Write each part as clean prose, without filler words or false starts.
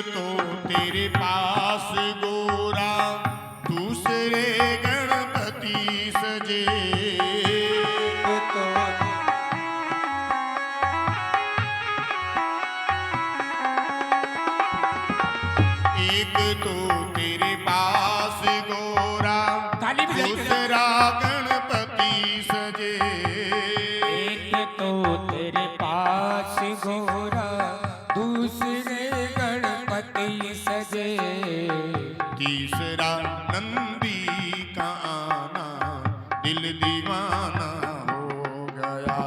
तो तेरे पास गोरा दूसरे गणपति सजे। एक तो तेरे पास गोरा दूसरा गणपति सजे। एक तो तेरे पास गोरा दूसरे गणपति सजे। तीसरा नंदी का आना दिल दीवाना हो गया।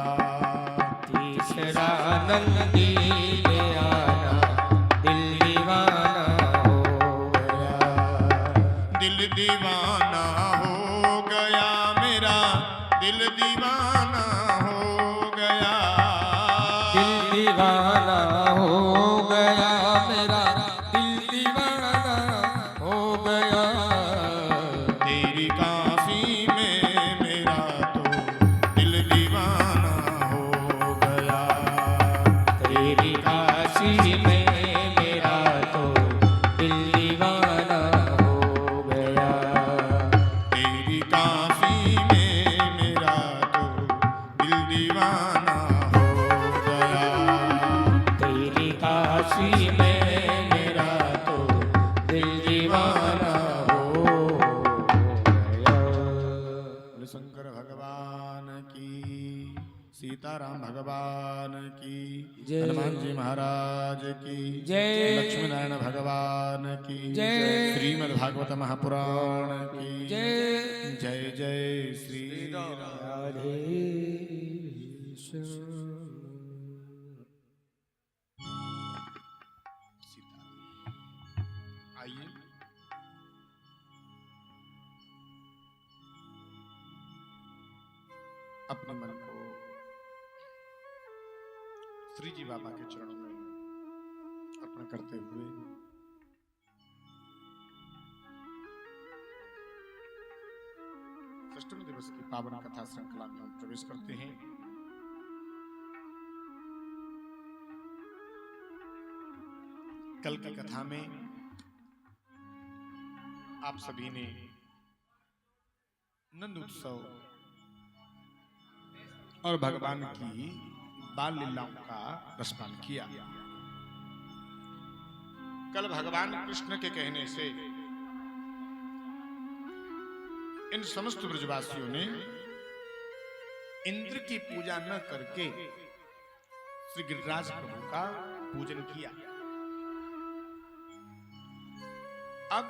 तीसरा नंदी के आना दिल दीवाना हो गया। दिल दीवाना हो गया मेरा, दिल दीवाना हो गया। दिल दीवाना हो गया मेरा, दिल दीवाना हो गया। तेरी काशी में मेरा तो दिल दीवाना हो गया। तेरी काशी में मेरा तो दिल दीवाना हो गया। तेरी काशी में मेरा तो दिल दीवाना हो गया। तेरी काशी में मेरा तो दिल दीवाना हो गया। बोले शंकर भगवान की, सीताराम भगवान की, जय। हनुमान जी महाराज की जय। लक्ष्मी नारायण भगवान की जय। श्रीमद् भागवत महापुराण की जय। जय जय श्री राम। राधे आइए अपने मन को श्री जी बाबा के चरणों में अर्पण करते हुए अष्टमी दिवस की पावन कथा श्रृंखला में हम प्रवेश करते हैं। कल की कथा में आप सभी ने नंद उत्सव और भगवान की बाल लीलाओं का रसपान किया। कल भगवान कृष्ण के कहने से इन समस्त ब्रजवासियों ने इंद्र की पूजा न करके श्री गिरिराज प्रभु का पूजन किया। अब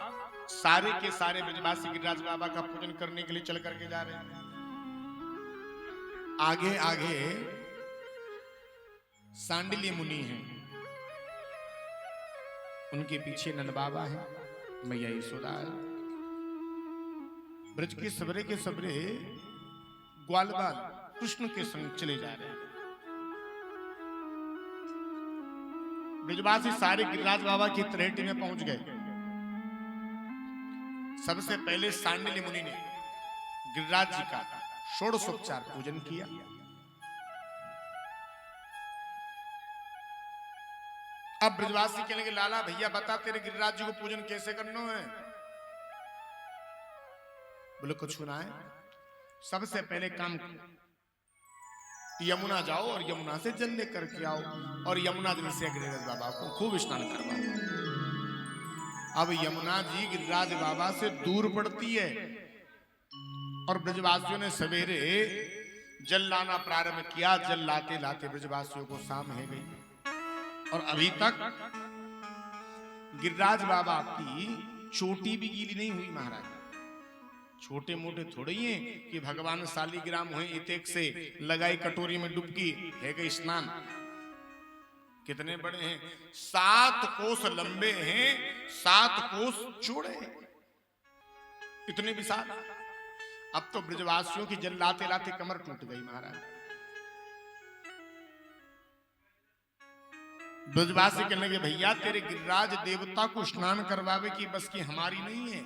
सारे के सारे ब्रजवासी गिरिराज बाबा का पूजन करने के लिए चल करके जा रहे हैं। आगे आगे सांडिल्य मुनि हैं, उनके पीछे नंद बाबा है, मैया यशोदा है। ब्रज के सबरे ग्वाल बाल कृष्ण के संग चले जा रहे हैं। ब्रजवासी सारे गिरिराज बाबा की तरेहटी में पहुंच गए। सबसे पहले सांडिल्य मुनि ने गिरिराज जी का षोडशोपचार पूजन किया। अब ब्रजवासी कहने के लाला भैया बता तेरे गिरिराज जी को पूजन कैसे करना है। बोले कुछ सुना है। सबसे पहले काम यमुना जाओ और यमुना से जल लेकर के आओ और यमुना जल से गिरिराज बाबा को खूब स्नान करवाओ। अब यमुना जी गिरिराज बाबा से दूर पड़ती है और ब्रजवासियों ने सवेरे जल लाना प्रारंभ किया। जल लाते लाते ब्रजवासियों को शाम है गई और अभी तक गिरिराज बाबा की चोटी भी गीली नहीं हुई। महाराज छोटे मोटे थोड़े ही हैं कि भगवान शालिग्राम हुए इतेक से लगाई कटोरी में डुबकी है गई स्नान। कितने बड़े हैं, 7 कोस लंबे हैं, 7 कोस चौड़े हैं, इतने विशाल। अब तो ब्रजवासियों की जल लाते लाते कमर टूट गई। महाराज ब्रजवासी कहने लगे भैया तेरे गिरिराज देवता को स्नान करवावे की बस की हमारी नहीं है।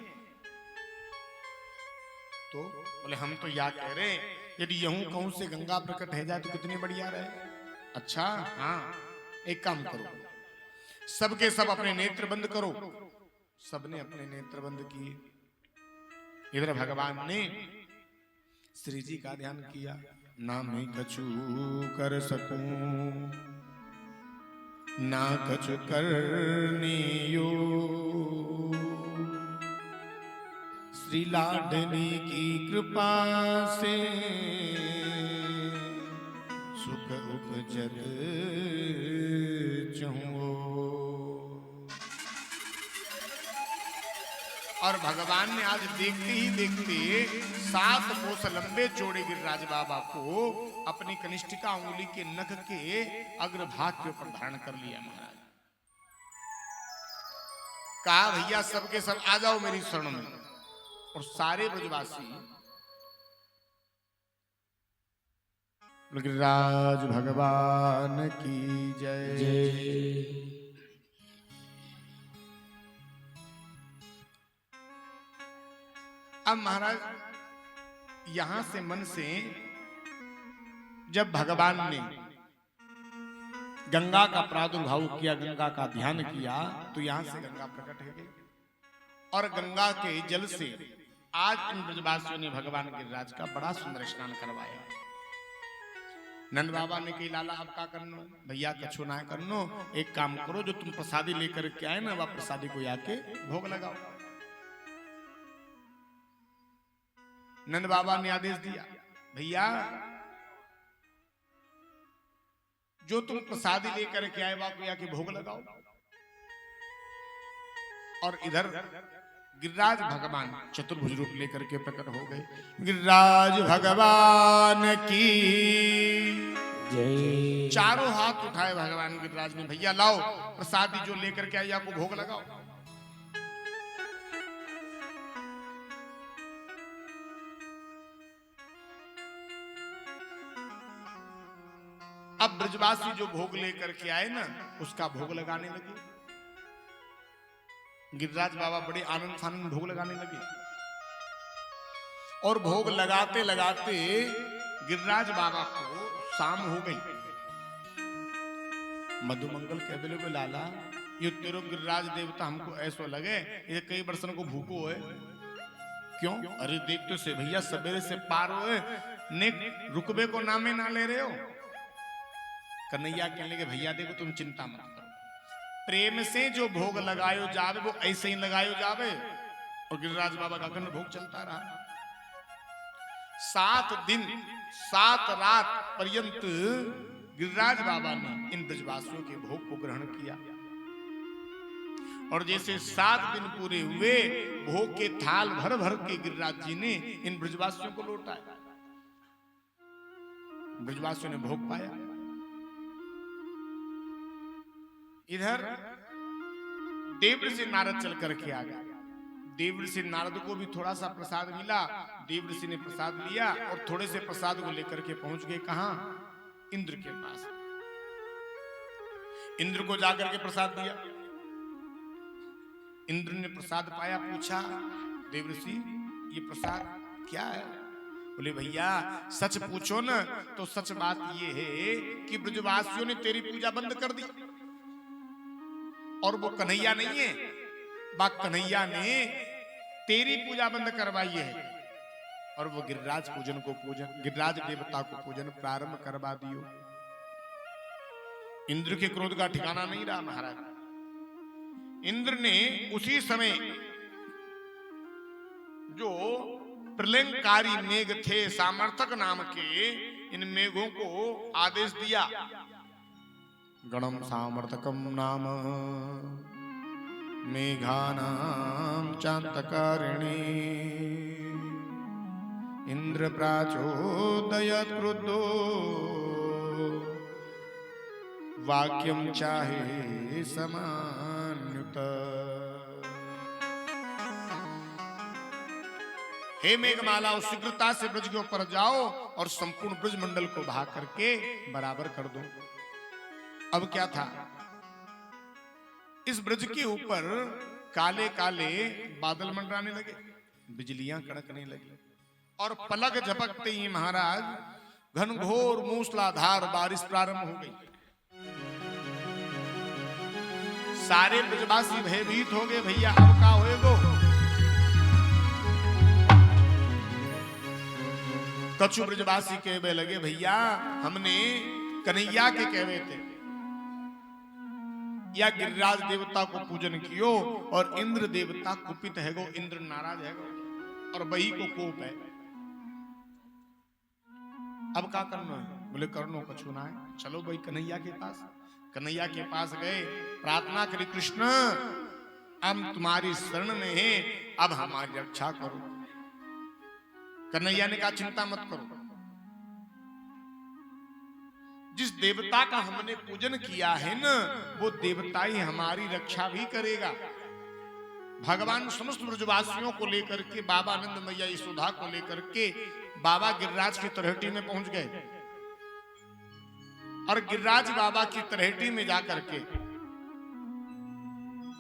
तो बोले हम तो या कह रहे यदि यूं कहूं से गंगा प्रकट है जाए तो कितनी बढ़िया रहे। अच्छा हाँ एक काम करो सबके सब अपने नेत्र बंद करो। सबने अपने नेत्र बंद किए। इधर भगवान ने श्री जी का ध्यान किया। ना मैं कछु कर सकूं, ना कछु करने यो, श्री लाडली की कृपा से सुख उपजत चहु। और भगवान ने आज देखते ही देखते 7 कोस लंबे चौड़े गिरिराज बाबा को अपनी कनिष्ठिका उंगली के नख के अग्रभाग के ऊपर धारण कर लिया। महाराज कहा भैया सबके सब आ जाओ मेरी शरण में। और सारे ब्रजवासी गिरिराज भगवान की जय। जय। अब महाराज यहां से मन से जब भगवान ने गंगा का प्रादुर्भाव किया, गंगा का ध्यान किया, तो यहां से गंगा प्रकट हो गई। और गंगा के जल से आज इन ब्रजवासियों ने भगवान गिरिराज का बड़ा सुंदर स्नान करवाया। नंद बाबा ने कही लाला अब का करनो? भैया कछु ना करनो, एक काम करो, जो तुम प्रसादी लेकर के आए ना, वह प्रसादी को आके भोग लगाओ। नंद बाबा ने आदेश दिया, भैया जो तुम प्रसादी लेकर के आए वह आके भोग लगाओ। और इधर गिरिराज भगवान चतुर्भुज रूप लेकर के प्रकट हो गए। गिरिराज भगवान की जय। चारों हाथ उठाए भगवान गिरिराज ने, भैया लाओ प्रसादी जो लेकर के आए आपको भोग लगाओ। अब ब्रजवासी जो भोग लेकर के आए ना, उसका भोग लगाने लगे। गिरिराज बाबा बड़े आनंद फानंद भोग लगाने लगे। और भोग लगाते लगाते गिरिराज बाबा को शाम हो गई। मधुमंगल कह दिले को लाला ये तेरो गिरिराज देवता हमको ऐसा लगे ये कई वर्षों को भूखो है। क्यों? अरे देखते से भैया सवेरे से पार हुए ने रुकबे को नामे ना ले रहे हो। कन्हैया कहने लगे भैया देखो तुम चिंता मत करो, प्रेम से जो भोग लगायो जावे वो ऐसे ही लगायो जावे। और गिरिराज बाबा का अखंड भोग चलता रहा। 7 दिन 7 रात पर्यंत गिरिराज बाबा ने इन ब्रजवासियों के भोग को ग्रहण किया। और जैसे 7 दिन पूरे हुए, भोग के थाल भर भर के गिरिराज जी ने इन ब्रजवासियों को लौटाया। ब्रजवासियों ने भोग पाया। इधर देवऋषि नारद चल करके आ गया। देवऋषि नारद को भी थोड़ा सा प्रसाद मिला। देवऋषि ने प्रसाद लिया और थोड़े से प्रसाद को लेकर के पहुंच गए कहां? इंद्र के पास। इंद्र को जाकर के प्रसाद दिया। इंद्र ने प्रसाद पाया, पूछा देवऋषि ये प्रसाद क्या है? बोले भैया सच पूछो न तो सच बात ये है कि ब्रजवासियों ने तेरी पूजा बंद कर दी। और वो कन्हैया नहीं है, बा कन्हैया ने तेरी पूजा बंद करवाई है। और वो गिरिराज पूजन को गिरिराज देवता को पूजन प्रारंभ करवा दियो। इंद्र के क्रोध का ठिकाना नहीं रहा महाराज। इंद्र ने उसी समय जो प्रलयंकारी मेघ थे सामर्थक नाम के, इन मेघों को आदेश दिया, गणम सामर्थकम नाम मेघानां चांतकारिणी इंद्र प्राचोदयत् क्रुद्धो वाक्यम चाहे समान्युत। हे मेघमाला उस शीघ्रता से ब्रज के ऊपर जाओ और संपूर्ण ब्रज मंडल को भाग करके बराबर कर दो। अब क्या था, इस ब्रज के ऊपर काले काले बादल मंडराने लगे, बिजलियां कड़कने लगी और पलक झपकते ही महाराज घनघोर मूसलाधार बारिश प्रारंभ हो गई। सारे ब्रजवासी भयभीत हो गए, भैया अब का होएगो। कछु ब्रजवासी कहवे लगे, भैया हमने कन्हैया के कहवे थे या गिरिराज देवता को पूजन कियो और इंद्र देवता कुपित है गो, इंद्र नाराज है गो और वही को कोप है, अब क्या करना है? बोले करनो कछु ना है, चलो भाई कन्हैया के पास। कन्हैया के पास गए, प्रार्थना करी, कृष्ण हम तुम्हारी शरण में हैं, अब हमारी रक्षा करो। कन्हैया ने कहा चिंता मत करो, जिस देवता का हमने पूजन किया है ना, वो देवता ही हमारी रक्षा भी करेगा। भगवान समस्त ब्रजवासियों को लेकर के, बाबा नंद मैया यशोदा को लेकर के बाबा गिरिराज की तलहटी में पहुंच गए और गिरिराज बाबा की तलहटी में जाकर के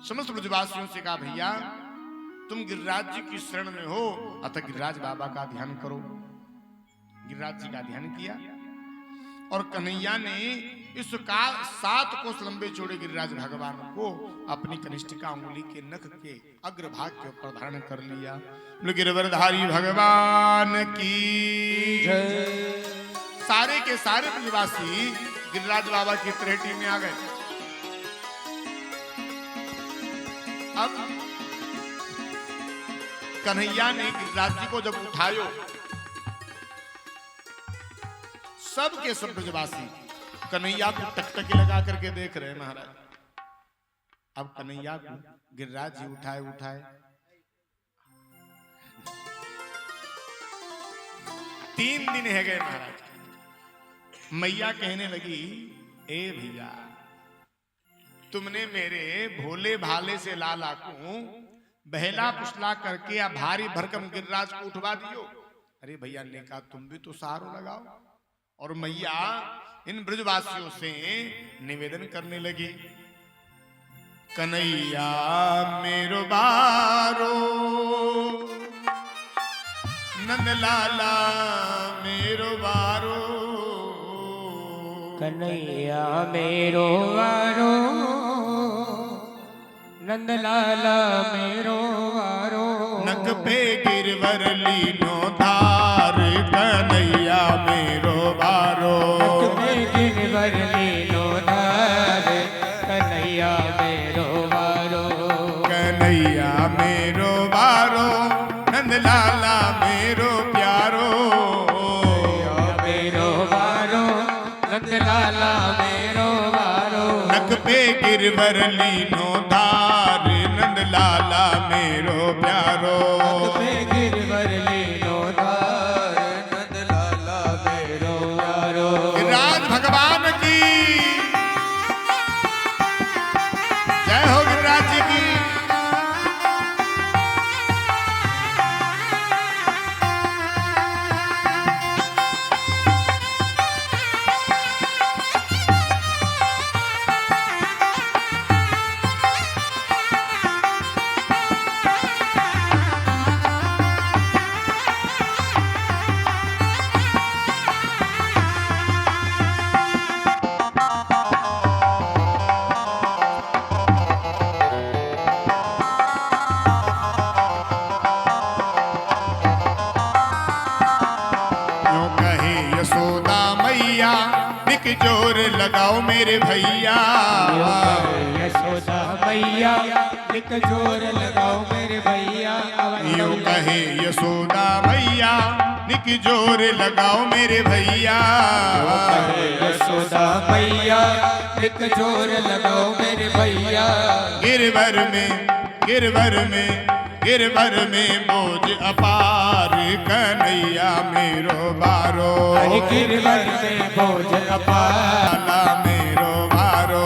समस्त ब्रजवासियों से कहा, भैया तुम गिरिराज जी की शरण में हो, अतः गिरिराज बाबा का ध्यान करो। गिरिराज जी का ध्यान किया और कन्हैया ने इस काल 7 कोस लंबे चौड़े गिरिराज भगवान को अपनी कनिष्ठिका उंगली के नख के अग्रभाग के ऊपर धारण कर लिया। गिरवरधारी भगवान की जय। सारे के सारे ब्रजवासी गिरिराज बाबा की तलहटी में आ गए। अब कन्हैया ने गिरिराज जी को जब उठायो, सब के सब ब्रजवासी कन्हैया को टकटकी लगा करके देख रहे हैं महाराज। अब कन्हैया को गिरिराज जी उठाए 3 दिन है गए महाराज। मैया कहने लगी, ए भैया तुमने मेरे भोले भाले से लाला को बहला पुसला करके या भारी भरकम गिरिराज को उठवा दियो। अरे भैया ने कहा तुम भी तो सहारो लगाओ। और मैया इन ब्रजवासियों से निवेदन करने लगी, कन्हैया मेरो बारो, नंद लाला मेरो बारो, कन्हैया मेरो वारो, नंद लाला मेरो वारो। नक पे गिरवर लीनो धार, कन्हैया मेरो बारो, नक पे गिरवर लीनो धार, कन्हैया मेरो वारो, कन्हैया मेरो बारो, नंद लाला मेरो प्यारो, मेरो वारो, नंद लाला मेरो वारो। नक पे गिरवर लीनो धार, नंद लाला मेरो प्यारो, नक पे गिरवर लीनो धार, नंद लाला मेरो प्यारो। गिरिराज भगवान की जय हो, गिरिराज जी की। जोर लगाओ मेरे भैया, यशोदा मैया एक जोर लगाओ मेरे भैया। यूं कहे यशोदा मैया निक जोर लगाओ मेरे भैया, यशोदा मैया एक जोर लगाओ मेरे भैया। गिरवर में गिरवर में गिरवर में बोझ अपार, कन्हैया मेरो बारो, गिरवर में बोझ अपार, लाला मेरो बारो,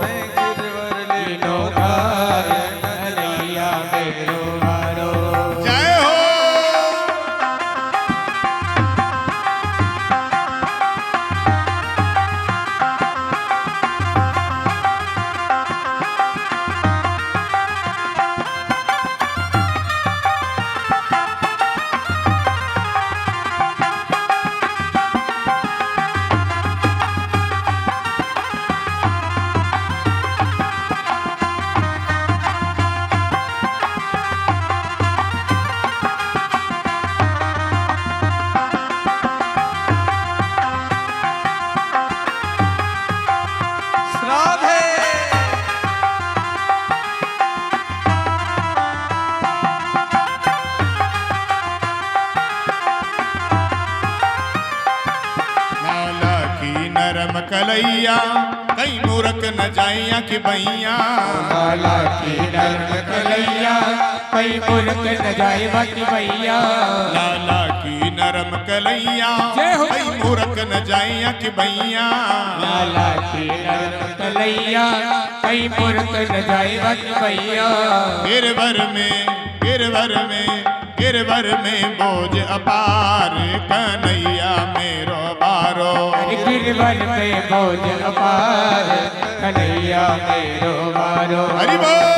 गिरवर लीनो धार, कन्हैया मेरो बारो। जय हो। नरम कलैया कहीं मूरख न जाइया कि भैया लाला की नरम कलैया कहीं मूर्ख न जाए बाकी भैया लाला की नरम कलैया जय हो। कहीं मूरख न जाइया कि भैया लाला की नरम कलैया कहीं मूर्ख न जाए बाकी भैया गिरवर में बोझ अपार कन्हैया मेरो बारो गिरवन में बोझ अपार कन्हैया मेरो बारो हरि बोल।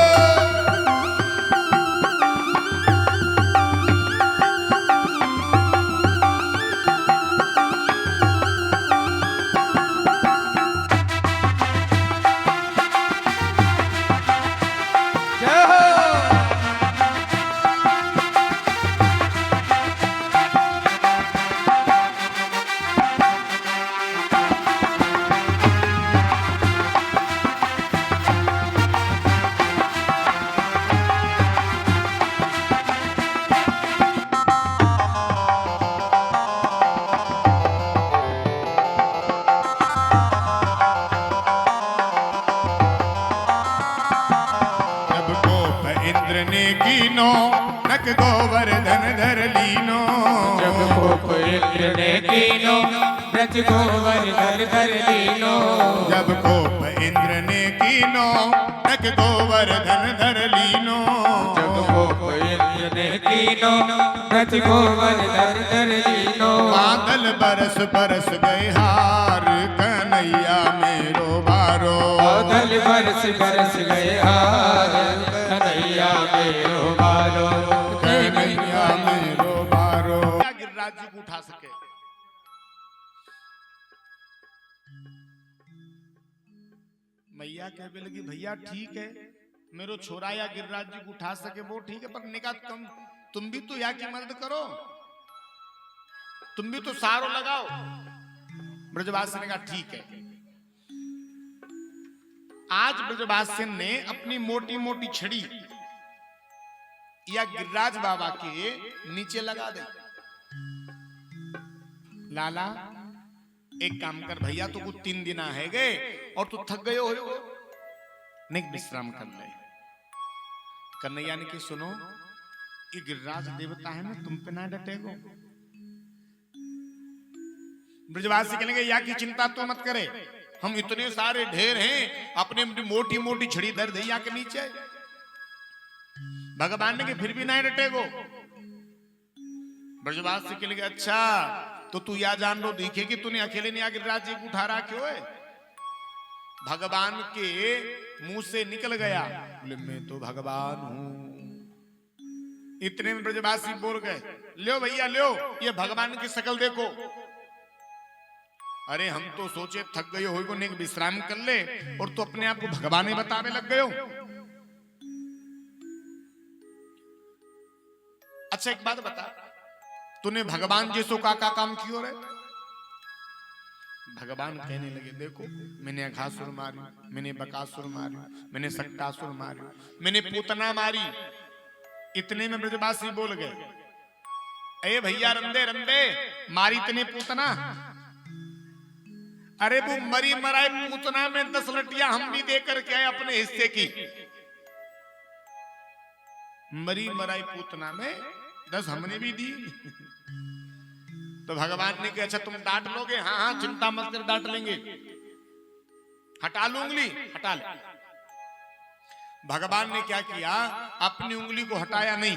जय हो। जब कोप इंद्र ने कीनो नक गोवर्धन धर लीनो जब कोप इंद्र ने कीनो ब्रज गोवर्धन धर लीनो जब कोप इंद्र ने कीनो नक गोवर्धन धर लीनो जब कोप इंद्र ने कीनो ब्रज गोवर्धन धर लीनो बादल बरस बरस गए हार कन्हैया मेरो बारो बादल बरस बरस गए हार कन्हैया मेरो बारो कन्हैया मेरो बारो गिरिराज जी को उठा सके मैया कहने लगी भैया ठीक है मेरो छोरा या गिरिराज जी को उठा सके वो ठीक है पर निका तुम भी तो या की मदद करो तुम भी तो सारो लगाओ। ब्रजवासी ने कहा ठीक है। आज ब्रजवासी ने अपनी मोटी मोटी छड़ी या गिरिराज बाबा के नीचे लगा दे। लाला एक काम कर भैया तो कुछ 3 दिन है गए और तू थक गए हो नहीं विश्राम कर ले। कन्हैया ने कि सुनो ये गिरिराज देवता है ना तुम पे ना डटेगो। ब्रजवासी कहने लगे या की चिंता तो मत करे हम इतने सारे ढेर हैं अपने मोटी मोटी छड़ी दर दैया के नीचे भगवान ने कि फिर भी नहीं डटेगो। ब्रजवासी के लिए अच्छा तो तू या जान लो दिखे कि तूने अकेले नहीं आकर राज्य को उठा रहा क्यों है। भगवान के मुंह से निकल गया बोले मैं तो भगवान हूं। इतने में ब्रजवासी बोल गए लो भैया लो ये भगवान की शक्ल देखो। अरे हम तो सोचे थक गए हो ने विश्राम कर ले और तो अपने आप को भगवान ही बताने लग गए हो। अच्छा एक बात बता तूने भगवान जैसो का काम कियो रे। भगवान कहने लगे देखो मैंने अघासुर मारी मैंने बकासुर मारी मैंने सक्टासुर मारी मैंने पूतना मारी। इतने में ब्रजवासी बोल गए अरे भैया रंदे रंदे मारी इतने पूतना। अरे वो मरी मराए पूतना में 10 लटियां हम भी देकर के आए अपने हिस्से की। मरी मराई पूतना में 10 हमने भी दी। तो भगवान ने कहा अच्छा तुम डांट लोगे। हाँ हाँ चिंता मत कर डांट लेंगे। हटा लो उंगली हटा ले। भगवान ने क्या किया अपनी उंगली को हटाया नहीं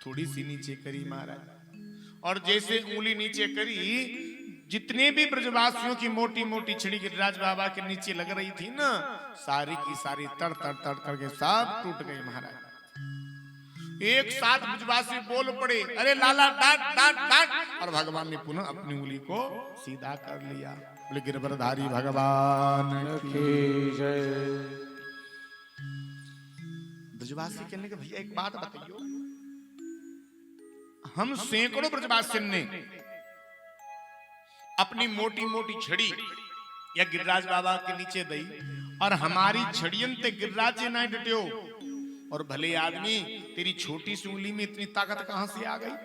थोड़ी सी नीचे करी महाराज और जैसे उंगली नीचे करी जितने भी ब्रजवासियों की मोटी मोटी छड़ी गिरिराज बाबा के नीचे लग रही थी ना सारी की सारी तड़ तड़ तड़ करके सब टूट गई महाराज। एक साथ ब्रजवासी बोल पड़े अरे लाला डांट डांट डांट और भगवान ने पुनः अपनी उंगली को सीधा कर लिया। बोले गिरवरधारी भगवान की जय। ब्रजवासी कहने के भैया एक बात बताइयो हम सैकड़ों ब्रजवासी ने अपनी मोटी मोटी छड़ी या गिरिराज बाबा के नीचे दई और हमारी छड़ियन ते गिरिराज जी ना डटियो और भले आदमी तेरी छोटी सी उंगली में इतनी ताकत कहां से आ गई।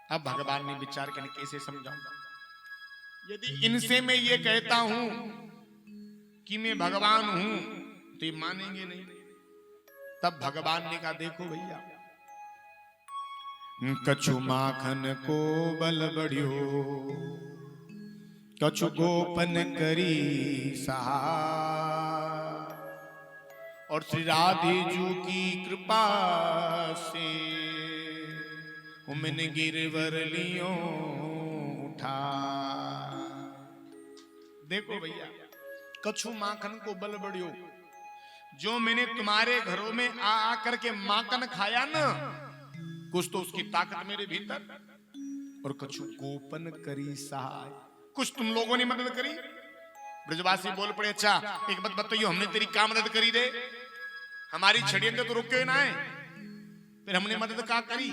अब भगवान ने विचार करने कैसे समझाऊंगा। यदि इनसे मैं ये कहता हूं कि मैं भगवान हूं तो ये मानेंगे नहीं। तब भगवान ने कहा देखो भैया, कछु माखन को बल बढ़ियो, कछु गोपन करी सहाय, और श्री राधे जू की कृपा से उमन गिरवर लियो उठा। देखो भैया, कछु माखन को बल बढ़ियो, जो मैंने तुम्हारे घरों में आ आकर के माखन खाया ना, कुछ तो उसकी ताकत मेरे भीतर, और कछु गोपन करी सहाय, कुछ तुम लोगों ने मदद करी। ब्रजवासी बोल पड़े, अच्छा एक बात बताइयो, हमने तेरी क्या मदद करी रे? हमारी षड्यंत्र तो रुके ना है, फिर हमने मदद क्या करी?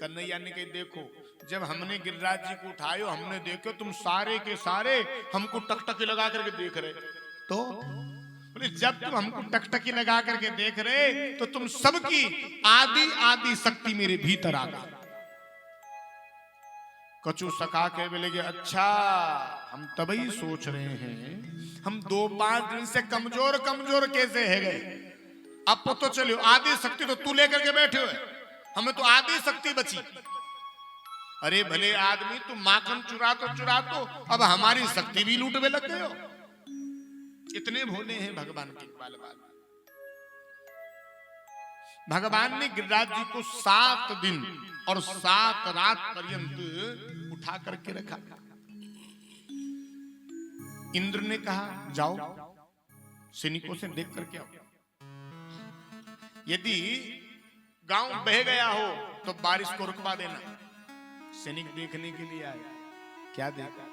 कन्हैया ने कही देखो, जब हमने गिरिराज जी को उठायो, हमने देखो तुम सारे के सारे हमको टकटकी लगा करके देख रहे, तो बोले जब तुम हमको टकटकी लगा करके देख रहे तो तुम सबकी आदि आदि शक्ति मेरे भीतर आ गई। कछु सका के बोले, अच्छा हम तभी सोच रहे हैं हम 2-5 दिन से कमजोर कमजोर कैसे है गए, अब तो चलो आदि शक्ति तो तू लेकर के बैठे हो, हमें तो आदि शक्ति बची। अरे भले आदमी, तू माखन चुरा तो अब हमारी शक्ति भी लूटने लग गए हो। इतने भोले हैं भगवान के बाल बाल। भगवान ने गिरिराज जी को 7 दिन और 7 रात पर्यंत उठा करके रखा। इंद्र ने कहा जाओ सैनिकों से देख करके आओ, यदि गांव बह गया हो तो बारिश को रुकवा देना। सैनिक देखने के लिए आए, क्या देखा?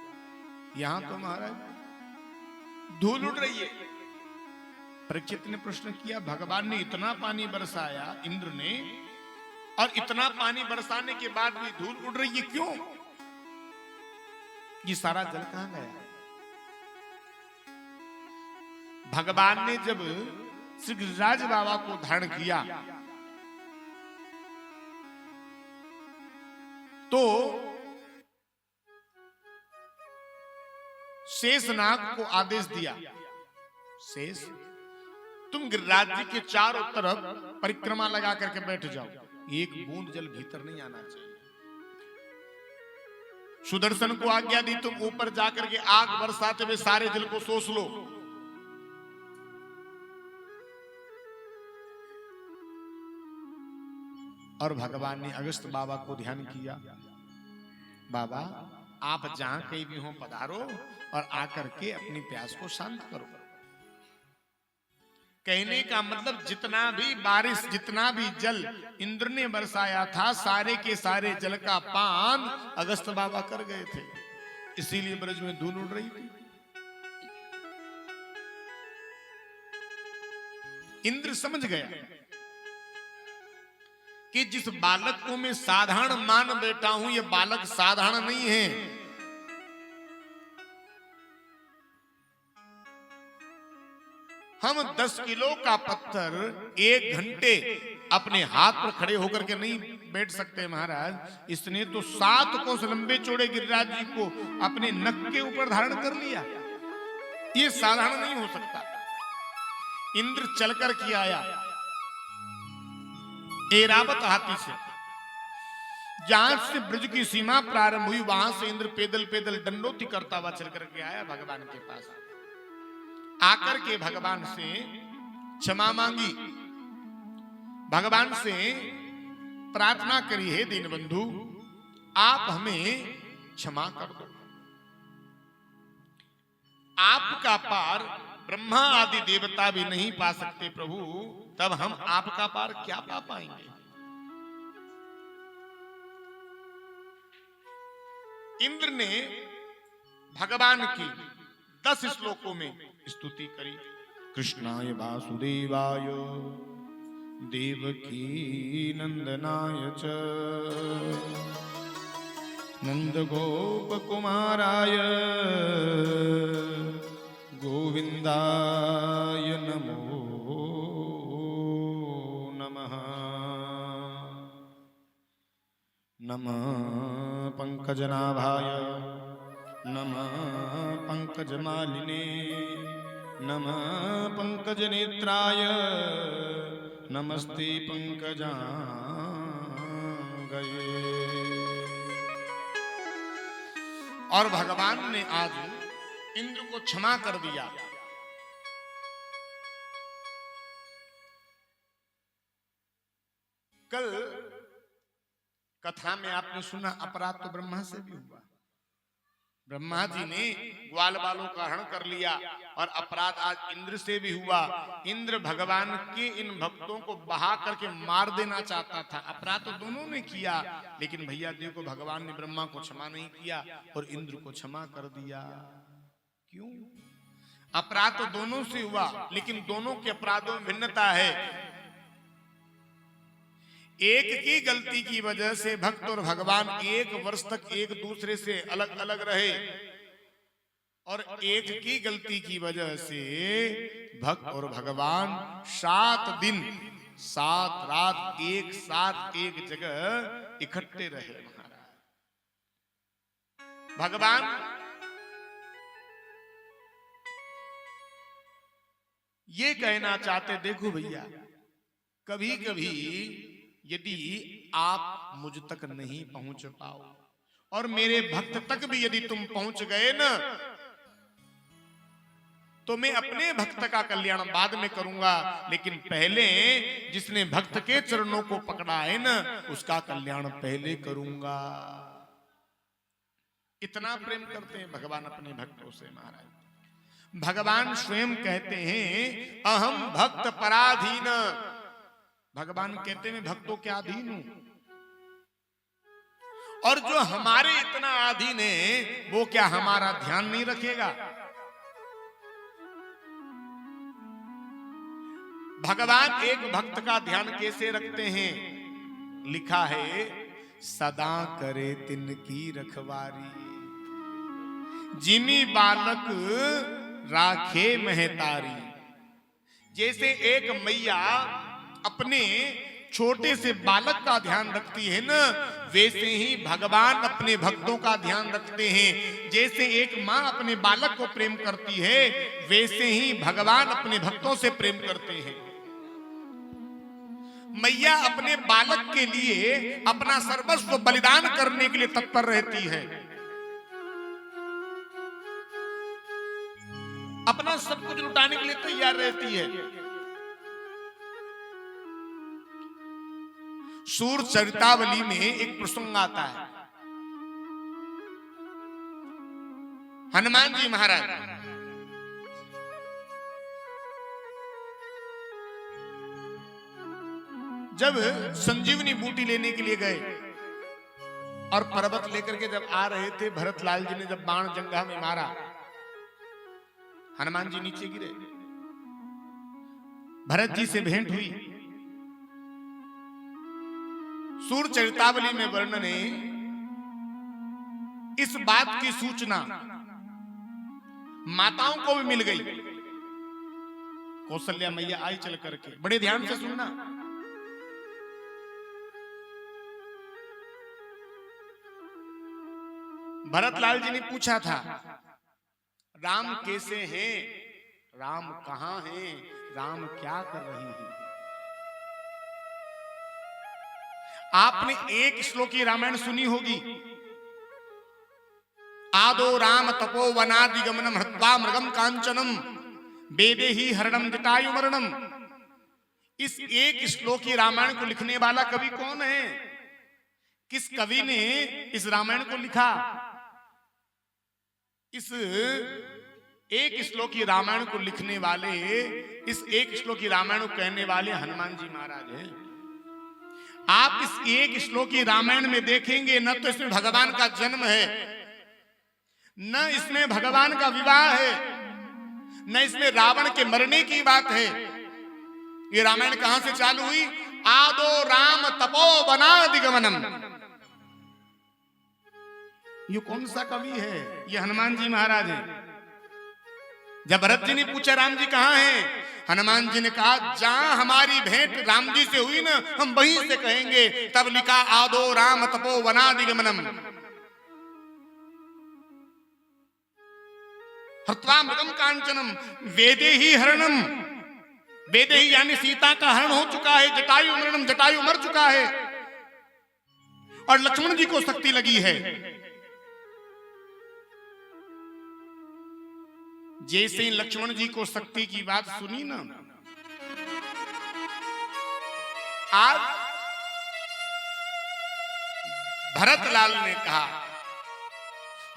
यहां तो महाराज धूल उड़ रही है। परीक्षित ने प्रश्न किया, भगवान ने इतना पानी बरसाया इंद्र ने, और इतना पानी बरसाने के बाद भी धूल उड़ रही है, क्यों? ये सारा जल कहां गया? भगवान ने जब श्री गिरिराज बाबा को धारण किया तो शेषनाग को आदेश दिया, शेष तुम गिरिराज जी के चारों तरफ परिक्रमा लगा करके बैठ जाओ, एक बूंद जल भीतर नहीं आना चाहिए। सुदर्शन को आज्ञा दी, तुम ऊपर जाकर के आग बरसाते हुए सारे जल को सोच लो। और भगवान ने अगस्त बाबा को ध्यान किया, बाबा आप जहां कहीं भी हो पधारो और आकर के अपनी प्यास को शांत करो। कहने का मतलब जितना भी बारिश, जितना भी जल इंद्र ने बरसाया था, सारे के सारे जल का पान अगस्त बाबा कर गए थे, इसीलिए ब्रज में धूल उड़ रही थी। इंद्र समझ गया कि जिस बालक को मैं साधारण मान बैठा हूं, यह बालक साधारण नहीं है। हम 10 किलो का पत्थर 1 घंटे अपने हाथ पर खड़े होकर के नहीं बैठ सकते महाराज। इसने तो 7 कोस लंबे चौड़े गिरिराज जी को अपने नक के ऊपर धारण कर लिया, ये साधारण नहीं हो सकता। इंद्र चलकर के आया ऐरावत हाथी से, जहां से ब्रज की सीमा प्रारंभ हुई वहां से इंद्र पैदल पैदल दंडोती करता हुआ चल करके आया भगवान के पास। आकर के भगवान से क्षमा मांगी, भगवान से प्रार्थना करी, है दीनबंधु आप हमें क्षमा कर दो, आपका पार ब्रह्मा आदि देवता भी नहीं पा सकते प्रभु, तब हम आपका पार क्या पा पाएंगे। इंद्र ने भगवान की 10 श्लोकों में स्तुति करी। कृष्णाय वासुदेवाय देवकी नंदनाय च नंद गोप कुमाराय गोविंदाय नमो नमः। नमः पंकजनाभाय नमः पंकजमालिने नमः पंकजनेत्राय नमस्ते पंकजांगये। और भगवान ने आज इंद्र को क्षमा कर दिया। कल कथा में आपने सुना अपराध तो ब्रह्मा से भी हुआ। ब्रह्मा जी ने ग्वाल बालों का हरण कर लिया और अपराध आज इंद्र से भी हुआ। इंद्र भगवान के इन भक्तों को बहा करके मार देना चाहता था। अपराध तो दोनों ने किया, लेकिन भैया देखो भगवान ने ब्रह्मा को क्षमा नहीं किया और इंद्र को क्षमा कर दिया। क्यों? अपराध तो दोनों से हुआ, लेकिन दोनों के अपराधों में भिन्नता है। एक की गलती की वजह से भक्त और भगवान 1 वर्ष तक एक दूसरे से अलग अलग रहे, और एक की गलती की वजह से भक्त और भगवान 7 दिन 7 रात एक साथ एक जगह इकट्ठे रहे। भगवान ये कहना चाहते, देखो भैया कभी कभी यदि आप मुझ तक नहीं पहुंच पाओ और मेरे भक्त तक भी यदि तुम पहुंच गए ना, तो मैं अपने भक्त का कल्याण बाद में करूंगा, लेकिन पहले जिसने भक्त के चरणों को पकड़ा है ना, उसका कल्याण पहले करूंगा। इतना प्रेम करते हैं भगवान अपने भक्तों से महाराज। भगवान स्वयं कहते हैं अहम भक्त पराधीन। भगवान कहते हैं मैं भक्तों के अधीन हूं, और जो हमारे इतना अधीन है वो क्या हमारा ध्यान नहीं रखेगा? भगवान एक भक्त का ध्यान कैसे रखते हैं? लिखा है सदा करे तिनकी रखवारी, जिमी बालक राखे महतारी। जैसे एक मैया अपने छोटे से बालक का ध्यान रखती है ना, वैसे ही भगवान अपने भक्तों का ध्यान रखते हैं। जैसे एक माँ अपने बालक को प्रेम करती है, वैसे ही भगवान अपने भक्तों से प्रेम करते हैं। मैया अपने बालक के लिए अपना सर्वस्व बलिदान करने के लिए तत्पर रहती है, अपना सब कुछ लुटाने के लिए तैयार रहती है। सूर चरितावली में एक प्रसंग आता है। हनुमान जी महाराज जब संजीवनी बूटी लेने के लिए गए और पर्वत लेकर के जब आ रहे थे, भरतलाल जी ने जब बाण जंगा में मारा, हनुमान जी नीचे गिरे। भरत जी से भेंट हुई। सूर चरितावली में वर्णन है, इस बात की सूचना माताओं को भी मिल गई। कौशल्या मैया आई चल करके, बड़े ध्यान से सुनना। भरतलाल जी ने पूछा था राम कैसे हैं, राम कहां हैं, राम क्या कर रही हैं? आपने एक श्लोकी रामायण सुनी होगी, आदो राम तपो वनादिगमनम हत्वा मृगम कांचनम वेदे ही हरणम जटायु मरणम। इस एक श्लोकी रामायण को लिखने वाला कवि कौन है? किस कवि ने इस रामायण को लिखा? इस एक श्लोकी रामायण को लिखने वाले, इस एक श्लोकी रामायण को कहने वाले हनुमान जी महाराज हैं। आप इस एक श्लोकी रामायण में देखेंगे न तो इसमें भगवान का जन्म है, न इसमें भगवान का विवाह है, न इसमें रावण के मरने की बात है। ये रामायण कहां से चालू हुई? आदो राम तपो वनादिगमनम। ये कौन सा कवि है? ये हनुमान जी महाराज हैं। जब भरत जी ने पूछा राम जी कहां हैं, हनुमान जी ने कहा जहां हमारी भेंट राम जी से हुई ना, हम वहीं से कहेंगे। तब लिखा आदो राम तपो वनादिगमनम। हत्वा मृगम कांचनम वेदे ही हरणम, वेदे ही यानी सीता का हरण हो चुका है, जटायु मरणम जटायु मर चुका है, और लक्ष्मण जी को शक्ति लगी है। जैसे ही लक्ष्मण जी को शक्ति की बात सुनी ना, आज भरतलाल ने कहा,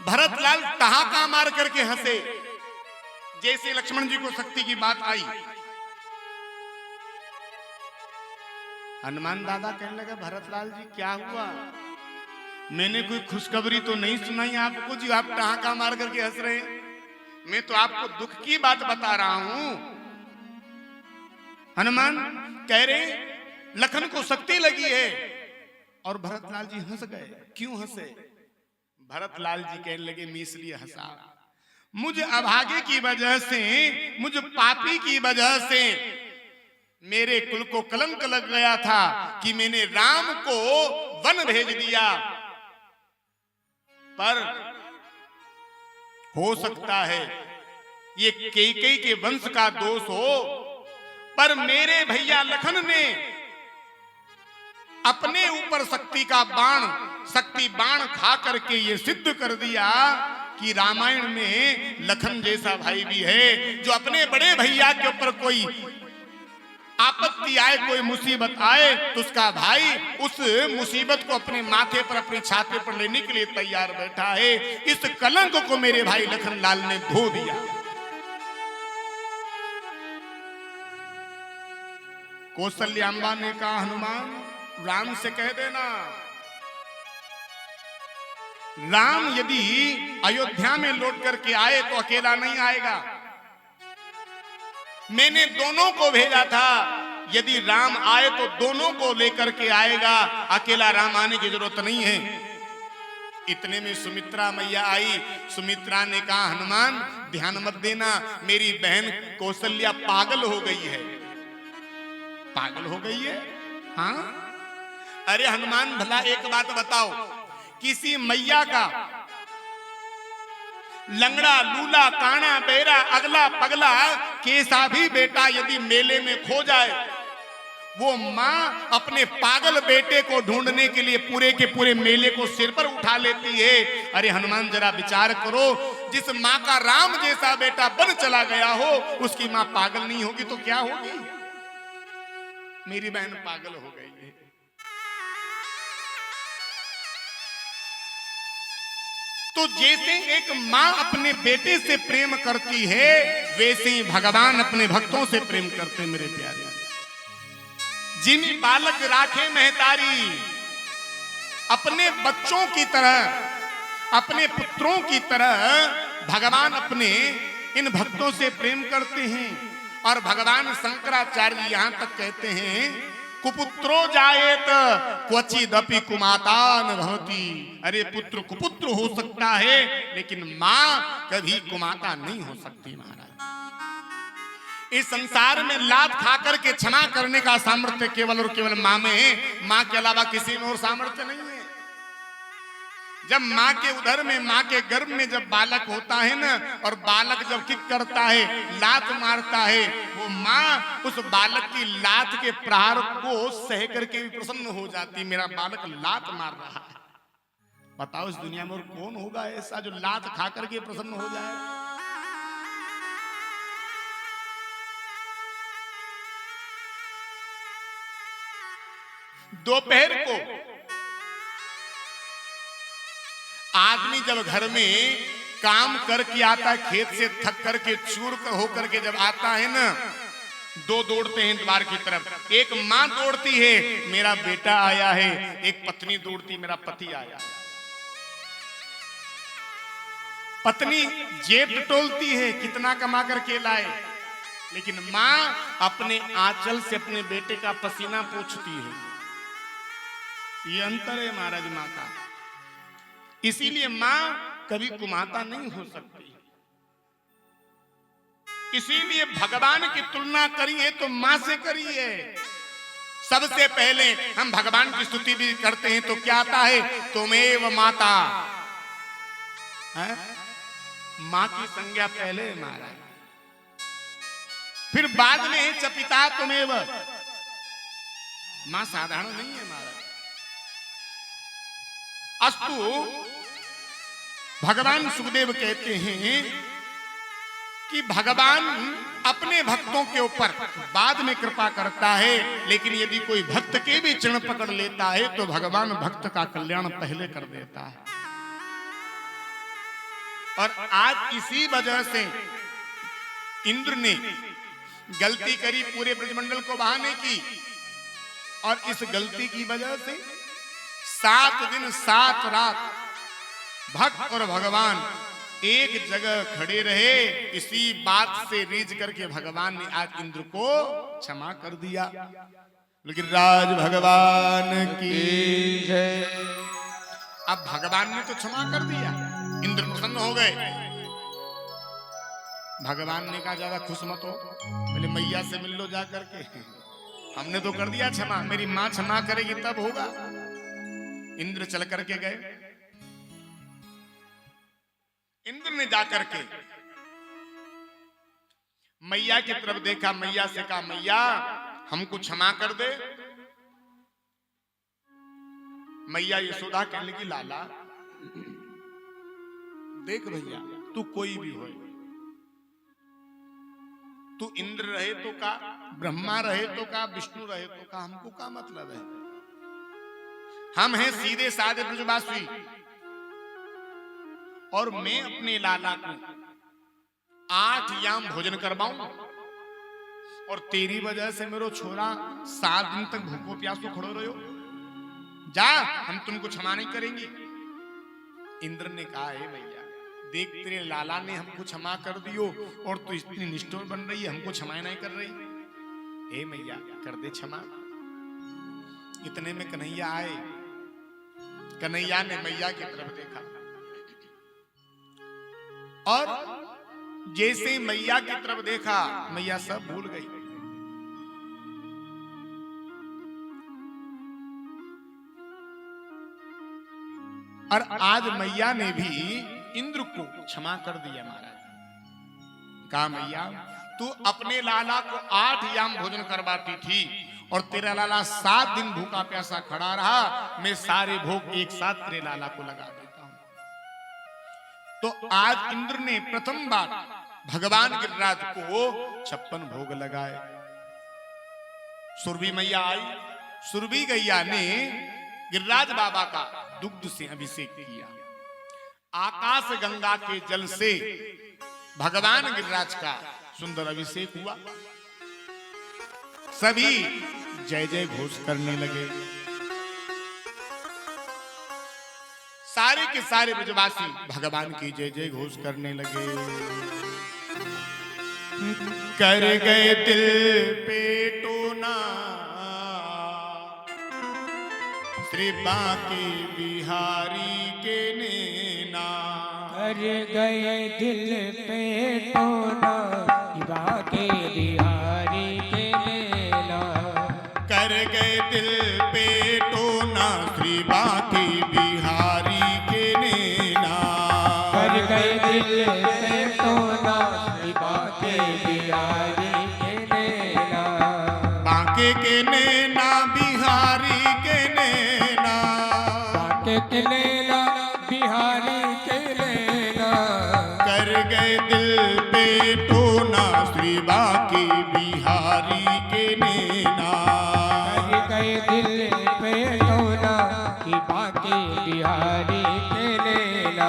भरतलाल ठहाका मार करके हंसे जैसे लक्ष्मण जी को शक्ति की बात आई। हनुमान दादा कहने लगा, भरतलाल जी क्या हुआ? मैंने कोई खुशखबरी तो नहीं सुनाई आपको जो आप ठहाका मार करके हंस रहे हैं? मैं तो आपको दुख की बात बता रहा हूं। हनुमान कह रहे लखन को शक्ति लगी है, और भरतलाल जी हंस गए। क्यों हंसे? भरतलाल जी कहने लगे, मैं इसलिए हंसा, मुझ अभागे की वजह से, मुझ पापी की वजह से मेरे कुल को कलंक लग गया था कि मैंने राम को वन भेज दिया। पर हो सकता है ये कैकेयी के वंश का दोष हो, पर मेरे भैया लखन ने अपने ऊपर शक्ति का बाण, शक्ति बाण खा करके ये सिद्ध कर दिया कि रामायण में लखन जैसा भाई भी है, जो अपने बड़े भैया के ऊपर कोई आपत्ति आए, कोई मुसीबत आए, तो उसका भाई उस मुसीबत को अपने माथे पर, अपनी छाती पर लेने के लिए तैयार बैठा है। इस कलंक को मेरे भाई लखन लाल ने धो दिया। कौशल्याम्बा ने कहा, हनुमान राम से कह देना, राम यदि अयोध्या में लौट करके आए तो अकेला नहीं आएगा। मैंने दोनों को भेजा था, यदि राम आए तो दोनों को लेकर के आएगा, अकेला राम आने की जरूरत नहीं है। इतने में सुमित्रा मैया आई। सुमित्रा ने कहा, हनुमान ध्यान मत देना, मेरी बहन कौशल्या पागल हो गई है। पागल हो गई है? हाँ। अरे हनुमान भला एक बात बताओ, किसी मैया का लंगड़ा, लूला, काना, बेरा, अगला पगला कैसा भी बेटा यदि मेले में खो जाए, वो माँ अपने पागल बेटे को ढूंढने के लिए पूरे के पूरे मेले को सिर पर उठा लेती है। अरे हनुमान जरा विचार करो, जिस माँ का राम जैसा बेटा बन चला गया हो, उसकी माँ पागल नहीं होगी तो क्या होगी? मेरी बहन पागल हो गई है। तो जैसे एक माँ अपने बेटे से प्रेम करती है, वैसे ही भगवान अपने भक्तों से प्रेम करते हैं। मेरे प्यारे, जिमी बालक राखे महतारी, अपने बच्चों की तरह, अपने पुत्रों की तरह भगवान अपने इन भक्तों से प्रेम करते हैं। और भगवान शंकराचार्य यहां तक कहते हैं, कुपुत्रो जायेत क्वचिदपि कुमाता न भवति। अरे पुत्र कुपुत्र हो सकता है, लेकिन मां कभी कुमाता नहीं हो सकती। महाराज, इस संसार में लात खाकर के क्षमा करने का सामर्थ्य केवल और केवल मां में है। मां के अलावा किसी में और सामर्थ्य नहीं है। जब मां के उदर में, मां के गर्भ में जब बालक होता है ना, और बालक जब किक करता है, लात मारता है, वो मां उस बालक की लात के प्रहार को सह करके भी प्रसन्न हो जाती। मेरा बालक लात मार रहा है। बताओ इस दुनिया में और कौन होगा ऐसा जो लात खा करके प्रसन्न हो जाए? दोपहर को आदमी जब घर में काम करके आता है, खेत से थक करके चूर होकर के जब आता है ना, दो दौड़ते हैं द्वार की तरफ। एक माँ दौड़ती है, मेरा बेटा आया है। एक पत्नी दौड़ती, मेरा पति आया। पत्नी जेब टटोलती है, कितना कमा करके लाए, लेकिन माँ अपने आंचल से अपने बेटे का पसीना पोंछती है। ये अंतर है महाराज माँ का। इसीलिए मां कभी कुमाता नहीं हो सकती। इसीलिए भगवान की तुलना करिए तो मां से करिए। सबसे पहले हम भगवान की स्तुति भी करते हैं तो क्या आता है? तुमेव माता है? मां की संज्ञा पहले महाराज, फिर बाद में च पिता तुमेव। मां साधारण नहीं है महाराज। अस्तु भगवान सुखदेव कहते हैं कि भगवान अपने भक्तों के ऊपर बाद में कृपा करता है, लेकिन यदि कोई भक्त के भी चरण पकड़ लेता है तो भगवान भक्त का कल्याण पहले कर देता है। और आज इसी वजह से इंद्र ने गलती करी पूरे ब्रजमंडल को बहाने की, और इस गलती की वजह से 7 दिन 7 रात भक्त और भगवान एक जगह खड़े रहे। इसी बात से रीझ करके भगवान ने आज इंद्र को क्षमा कर दिया। लेकिन राज भगवान की जय। अब भगवान ने तो क्षमा कर दिया, इंद्र प्रसन्न हो गए। भगवान ने कहा ज्यादा खुश मत हो, पहले मैया से मिल लो जा करके। हमने तो कर दिया क्षमा, मेरी मां क्षमा करेगी तब होगा। इंद्र चल करके गए। इंद्र ने जाकर के मैया की तरफ देखा, मैया से कहा मैया हमको क्षमा कर दे। मैया यशोदा कहने की लाला देख भैया, तू कोई भी हो, तू इंद्र रहे तो का, ब्रह्मा रहे तो का, विष्णु रहे तो का, हमको क्या मतलब है। हम हैं सीधे साधे ब्रजवासी, और मैं अपने लाला को 8 याम भोजन करवाऊं, और तेरी वजह से मेरो छोरा 7 दिन तक भूखो प्यासो खड़ो रहो। जा, हम तुमको क्षमा नहीं करेंगे। इंद्र ने कहा है भैया देख, तेरे लाला ने हमको क्षमा कर दियो और तू इतनी निष्ठुर बन रही है, हमको क्षमा नहीं कर रही। हे मैया कर दे क्षमा। इतने में कन्हैया आए। कन्हैया ने मैया की तरफ देखा, और जैसे मैया की तरफ देखा, मैया सब भूल गई। और आज मैया ने भी इंद्र को क्षमा कर दिया महाराज। कहा मैया तू अपने लाला को 8 याम भोजन करवाती थी, और तेरा लाला 7 दिन भूखा प्यासा खड़ा रहा। मैं सारे भोग एक साथ तेरे लाला को लगा देता हूं। तो आज इंद्र ने प्रथम बार भगवान गिरिराज को 56 भोग लगाए। सुरभि मैया आई। सुरभि गैया ने गिरिराज बाबा का दुग्ध से अभिषेक किया। आकाश गंगा के जल से भगवान गिरिराज का सुंदर अभिषेक हुआ। सभी जय जय घोष करने लगे। सारे के सारे ब्रजवासी भगवान की जय जय घोष करने लगे। कर गए दिल पे टोना श्री बांके बिहारी के नैना। कर गए दिल पे टोना बांके बिहारी के नैना। कर गए दिल पे टोना श्री बांके बिहारी के नैना। कर गए दिल पे टोना श्री बांके बिहारी के नैना। बांके के नैना बिहारी के नैना। बांके के नैना बिहारी के नैना। कर गए दिल पे टोना श्री बांके बिहारी के नैना। कर गए दिल पे टोना की बांके बिहारी के नैना।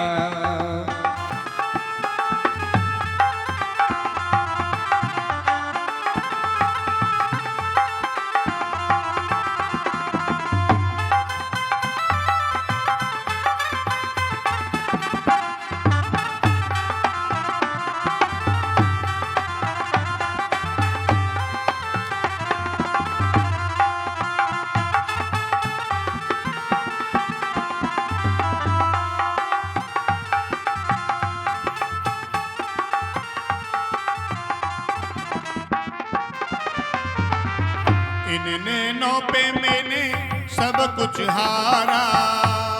इन नैनों पे मैंने सब कुछ हारा।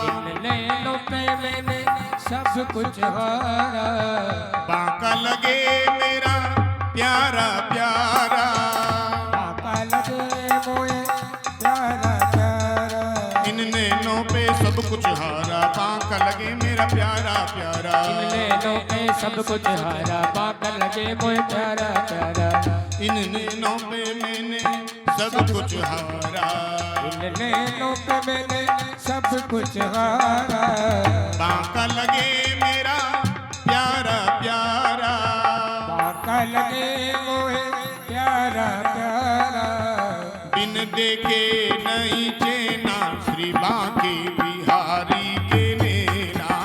इन नैनों पे मैंने सब कुछ हारा। बांका लगे मेरा प्यारा प्यारा, बांका लगे मोए प्यारा प्यारा। इन नैनों पे सब कुछ हारा, बांका लगे मेरा प्यारा प्यारा। इन नैनों पे सब कुछ हारा, बांका लगे मोए प्यारा प्यारा। इन नैनों पे मैंने सब कुछ हारा, इन नैनों पे मैंने सब कुछ हारा। बांका लगे मेरा प्यारा प्यारा, बांका लगे मोए प्यारा प्यारा। बिन देखे नहीं चेना श्री बांके बिहारी के नैना।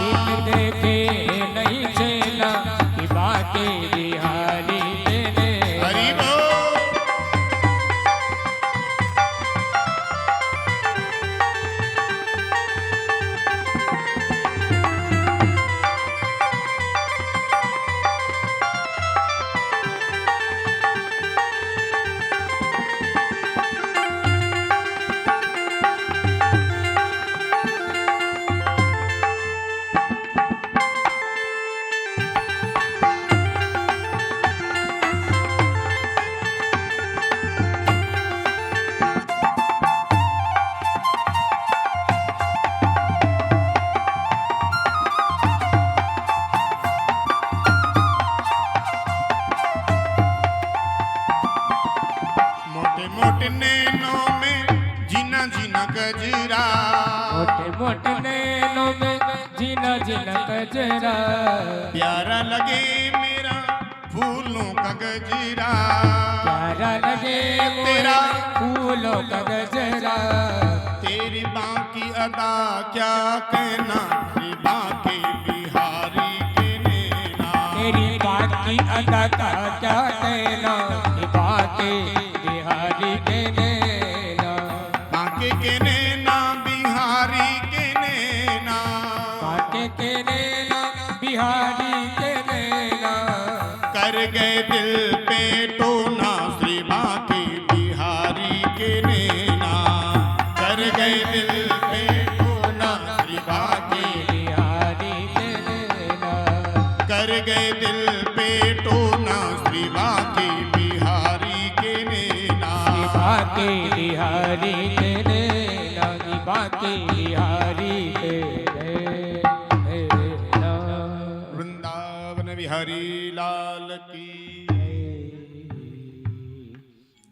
बिन देखे नहीं चेना कि बांके बिहारी के नैना। हरि बोल। मोटे मोटे नैनों में जीना जीना गजरा, मोटे मोटे नैनों में जीना जीना गजरा। प्यारा लगे मेरा फूलों का गजरा। प्यारा लगे तेरा तेरा फूलों का गजरा। तेरी बांकी अदा क्या कहना श्री बांके बिहारी के नैना। तेरी बाकी अदा का क्या कहना कि बांके बिहारी के नैना। बांके के नैना बिहारी के नैना, बांके के नैना बिहारी के नैना। कर गए दिल पे टोना श्री बांके बिहारी के नैना। कर गए दिल पे टोना श्री बांके, बिहारी के नैना। कर गए दिल पे टोना श्री बांके बिहारी के नैना। बांके बिहारी के नैना। बांके बिहारी के नैना। वृंदावन बिहारी लाल की।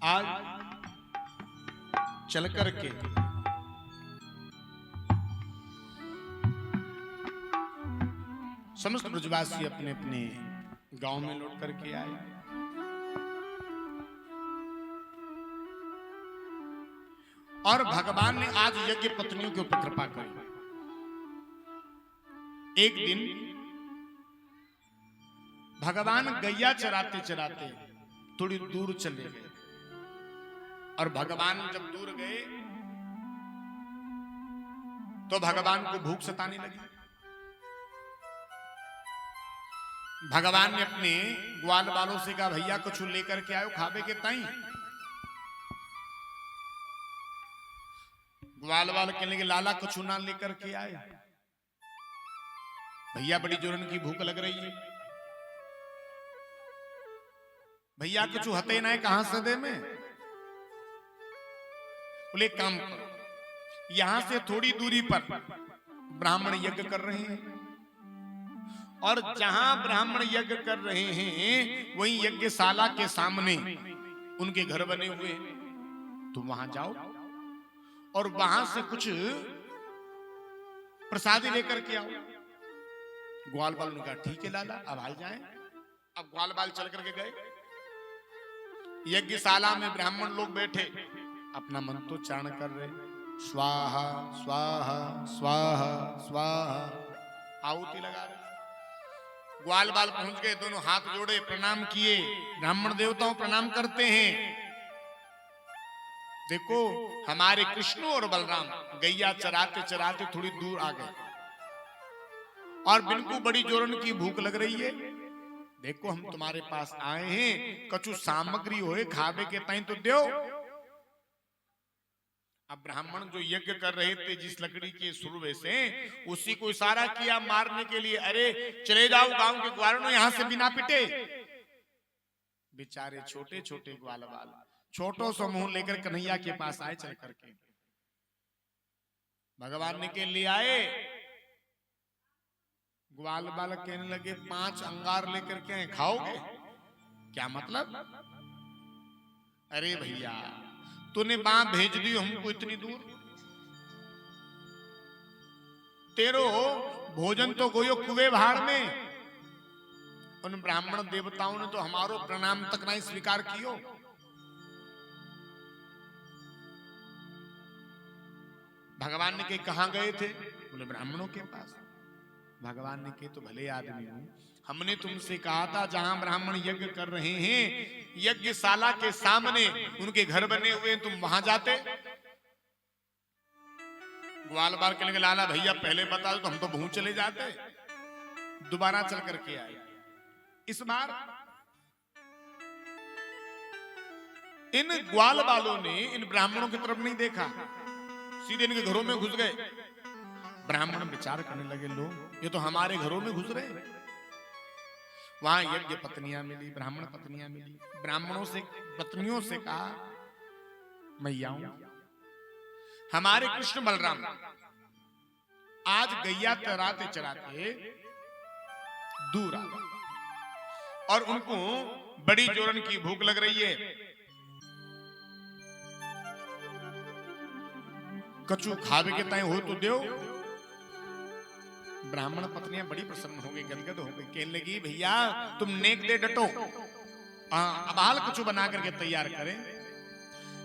आज चल कर के समस्त ब्रजवासी अपने अपने गांव में लौट करके आए। और भगवान ने आज यज्ञ पत्नियों के ऊपर कृपा करी। एक दिन भगवान गैया चराते चराते थोड़ी दूर चले गए, और भगवान जब दूर गए तो भगवान को भूख सताने लगी। भगवान ने अपने ग्वाल बालों से कहा, भैया कुछ लेकर के आयो खावे के ताई। ग्वाल बाल कहने के, लाला कुछ ना लेकर के आए भैया, बड़ी जोरन की भूख लग रही है। भैया कुछ हते ना है, कहां से दे में। बोले एक काम करो, यहां से थोड़ी दूरी पर ब्राह्मण यज्ञ कर रहे हैं, और जहां ब्राह्मण यज्ञ कर रहे हैं वहीं यज्ञशाला के सामने उनके घर बने हुए हैं, तुम वहां जाओ और वहां से कुछ प्रसादी लेकर के आओ। ग्वाल बाल ने कहा, ठीक है लाला, अब हाल जाए। अब ग्वाल बाल चल करके गए। यज्ञशाला में ब्राह्मण लोग बैठे अपना मंत्रोच्चारण कर रहे, स्वाहा स्वाहा स्वाहा स्वाहा, आहुति लगा रहे। ग्वाल बाल पहुंच गए, दोनों हाथ जोड़े प्रणाम किए। ब्राह्मण देवताओं प्रणाम करते हैं। देखो हमारे कृष्ण और बलराम गैया चराते चराते थोड़ी दूर आ गए, और बिनको बड़ी जोरन की भूख लग रही है। देखो हम तुम्हारे पास आए हैं, कछु सामग्री होए खावे के ताई तो दो। अब ब्राह्मण जो यज्ञ कर रहे थे जिस लकड़ी के सुरवे से, उसी को इशारा किया मारने के लिए, अरे चले जाओ गांव के ग्वालों, यहां से बिना पिटे। बेचारे छोटे छोटे ग्वाल बाल छोटो सा मुंह लेकर कन्हैया के पास आए चल करके। भगवान ने के लिए आए, ग्वाल बाल कहने लगे 5 अंगार लेकर के खाओगे? क्या मतलब? अरे भैया तूने बाँ भेज दी हमको इतनी दूर, तेरो भोजन तो गोयो कुएं भाड़ में। उन ब्राह्मण देवताओं ने तो हमारो प्रणाम तक नहीं स्वीकार कियो। भगवान ने कहे कहां गए थे? बोले ब्राह्मणों के पास। भगवान ने कहे तो भले आदमी हूं, हमने तुमसे कहा था जहां ब्राह्मण यज्ञ कर रहे हैं यज्ञशाला के सामने उनके घर बने हुए, तुम वहां जाते। ग्वाल बाल कहने लगे लाला भैया पहले बता दो तो हम तो भूल चले जाते। दोबारा चल करके आए। इस बार इन ग्वाल बालों ने इन ब्राह्मणों की तरफ नहीं देखा, सीधे इनके घरों में घुस गए। ब्राह्मण विचार करने लगे, लो ये तो हमारे घरों में घुस रहे। वहां यज्ञ पत्नियां मिली, ब्राह्मण पत्नियां मिली। ब्राह्मणों से पत्नियों से कहा मैयाओं, हमारे कृष्ण बलराम आज गैया चराते चराते दूर आ गए और उनको बड़ी जोरन की भूख लग रही है। कछु खावे के ताई हो तो दो। ब्राह्मण पत्नियां बड़ी प्रसन्न हो गई, गदगद हो गई, कहने लगी भैया तुम नेक दे डटो, अबाल कछु बना करके तैयार करें।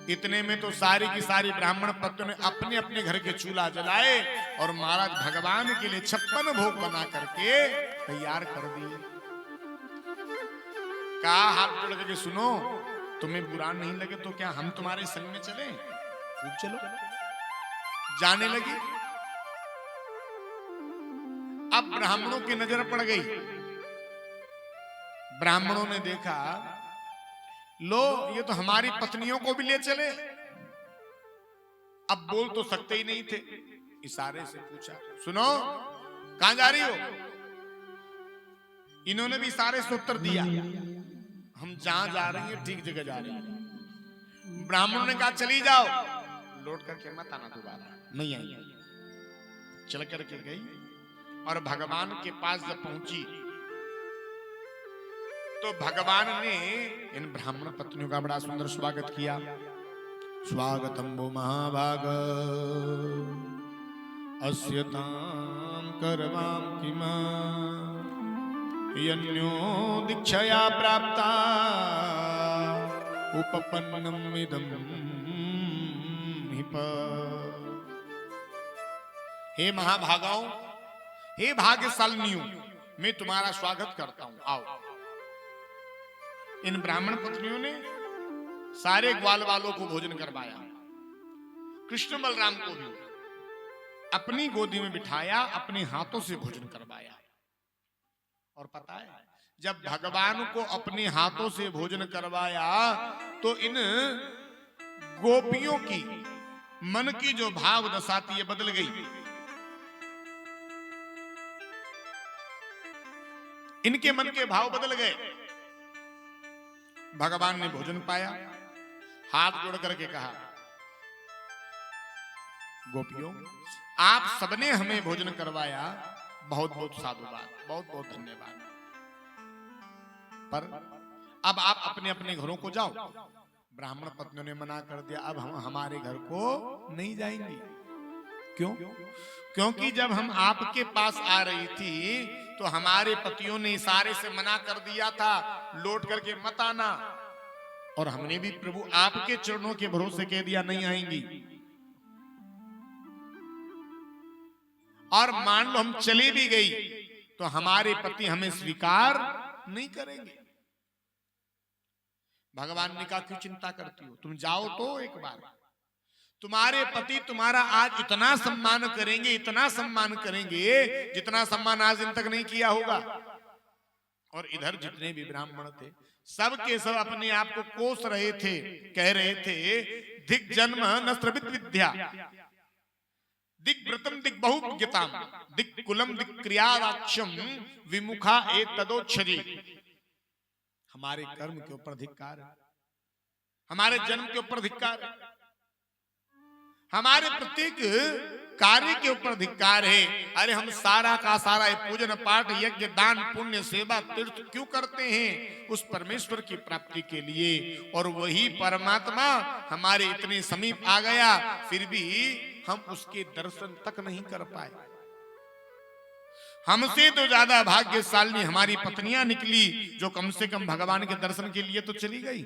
इतने में तो सारी की सारी ब्राह्मण पत्नियों ने अपने अपने घर के चूल्हा जलाए और महाराज भगवान के लिए 56 भोग बना करके तैयार कर दिए। कहा हाथ जोड़ करके सुनो, तुम्हें बुरा नहीं लगे तो क्या हम तुम्हारे संग में चले? खूब चलो। जाने लगी। अब ब्राह्मणों की नजर पड़ गई। ब्राह्मणों ने देखा लो ये तो हमारी पत्नियों को भी ले चले। अब बोल तो सकते ही नहीं थे, इशारे से पूछा सुनो कहां जा रही हो? इन्होंने भी इशारे से उत्तर दिया हम जहां जा रही हैं ठीक जगह जा रही हैं। ब्राह्मणों ने कहा चली जाओ, लौट करके मत आना दोबारा, नहीं आई। चल करके गई और भगवान के पास जब पहुंची तो भगवान ने इन ब्राह्मण पत्नियों का बड़ा सुंदर स्वागत किया। स्वागतम वो महाभाग अस्यताम करवाम किमा यन्यो दीक्षया प्राप्ता उपपन्नम इदं हिप। हे महाभागाओं, हे भाग्यशालिनियों, मैं तुम्हारा स्वागत करता हूं, आओ। इन ब्राह्मण पत्नियों ने सारे ग्वाल वालों को भोजन करवाया। कृष्ण बलराम को भी अपनी गोदी में बिठाया, अपने हाथों से भोजन करवाया। और पता है जब भगवान को अपने हाथों से भोजन करवाया तो इन गोपियों की मन की जो भाव दशा थी ये बदल गई। इनके मन के भाव बदल गए। भगवान ने भोजन पाया, हाथ जोड़ करके कहा गोपियों आप सबने हमें भोजन करवाया, बहुत बहुत साधुवाद, बहुत बहुत धन्यवाद। पर अब आप अपने अपने घरों को जाओ। ब्राह्मण पत्नियों ने मना कर दिया, अब हम हमारे घर को नहीं जाएंगे। क्यों? क्योंकि जब हम आपके पास आ रही थी तो हमारे पतियों ने इशारे से मना कर दिया था लौट करके मत आना, और हमने भी प्रभु आपके चरणों के भरोसे कह दिया नहीं आएंगी। और मान लो हम चली भी गई तो हमारे पति हमें स्वीकार नहीं करेंगे। भगवान ने कहा क्यों चिंता करती हो, तुम जाओ तो एक बार, तुम्हारे पति तुम्हारा आज इतना सम्मान करेंगे, इतना सम्मान करेंगे जितना सम्मान आज दिन तक नहीं किया होगा। और इधर जितने भी ब्राह्मण थे सब के सब अपने आप को कोस रहे थे, कह रहे थे दिग जन्म न स्रवित विद्या, दिग्व्रतम दिग बहुज्ञताम, दिग कुलम दिग क्रियावाक्ष्यम विमुखा ए तदोच्छरी। हमारे कर्म के ऊपर धिक्कार है, हमारे जन्म के ऊपर धिक्कार है, हमारे प्रत्येक कार्य के ऊपर धिक्कार है। अरे हम सारा का सारा पूजन पाठ यज्ञ दान पुण्य सेवा तीर्थ क्यों करते हैं? उस परमेश्वर की प्राप्ति के लिए। और वही परमात्मा हमारे इतने समीप आ गया, फिर भी हम उसके दर्शन तक नहीं कर पाए। हमसे तो ज्यादा भाग्यशाली हमारी पत्नियां निकली, जो कम से कम भगवान के दर्शन के लिए तो चली गई।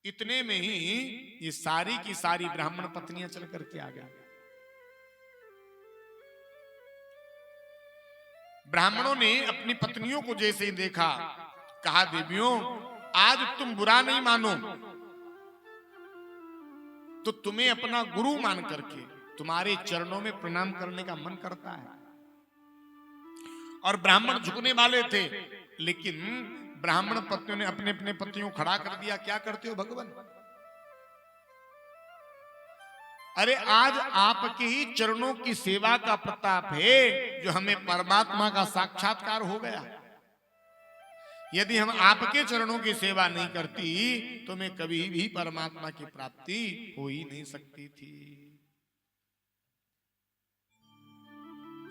इतने में ही ये सारी की सारी ब्राह्मण पत्नियां चल करके आ गई। ब्राह्मणों ने अपनी पत्नियों को जैसे ही देखा, कहा देवियों आज तुम बुरा नहीं मानो, तो तुम्हें अपना गुरु मान करके तुम्हारे चरणों में प्रणाम करने का मन करता है। और ब्राह्मण झुकने वाले थे, लेकिन ब्राह्मण पत्नियों ने अपने अपने पतियों खड़ा कर दिया। क्या करते हो भगवान? अरे आज आपके ही चरणों की सेवा का प्रताप है जो हमें परमात्मा का साक्षात्कार हो गया। यदि हम आपके चरणों की सेवा नहीं करती तो मैं कभी भी परमात्मा की प्राप्ति हो ही नहीं सकती थी।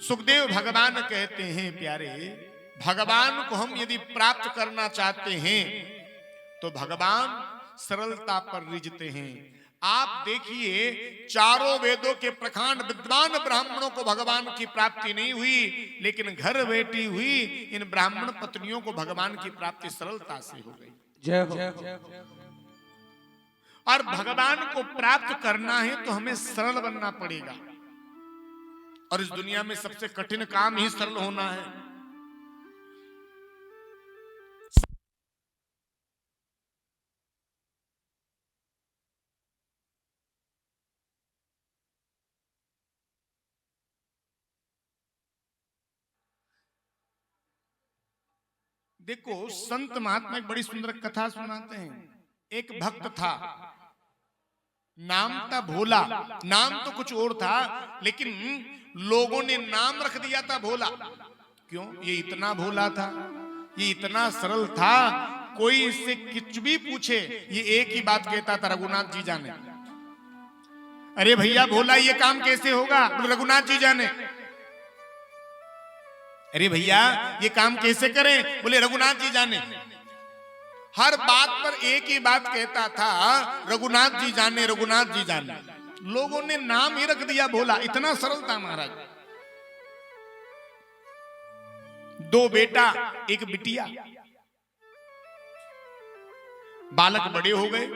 सुखदेव भगवान कहते हैं, प्यारे भगवान को हम यदि प्राप्त करना चाहते हैं तो भगवान सरलता पर रिझते हैं। आप देखिए, चारों वेदों के प्रखांड विद्वान ब्राह्मणों को भगवान की प्राप्ति नहीं हुई, लेकिन घर बैठी हुई इन ब्राह्मण पत्नियों को भगवान की प्राप्ति सरलता से हो गई। जय हो। और भगवान को प्राप्त करना है तो हमें सरल बनना पड़ेगा। और इस दुनिया में सबसे कठिन काम ही सरल होना है। देखो, संत महात्मा एक बड़ी सुंदर कथा सुनाते हैं। एक भक्त था, नाम था भोला। नाम तो कुछ और था, लेकिन लोगों ने नाम रख दिया था भोला। क्यों? ये इतना भोला था, ये इतना सरल था, कोई इससे कुछ भी पूछे ये एक ही बात कहता था, रघुनाथ जी जाने। अरे भैया भोला, ये काम कैसे होगा? बोले रघुनाथ जी जाने। अरे भैया ये काम कैसे करें? बोले रघुनाथ जी जाने। हर बात पर एक ही बात कहता था, रघुनाथ जी जाने, रघुनाथ जी जाने। लोगों ने नाम ही रख दिया भोला, इतना सरल था महाराज। दो बेटा एक बिटिया, बालक बड़े हो गए,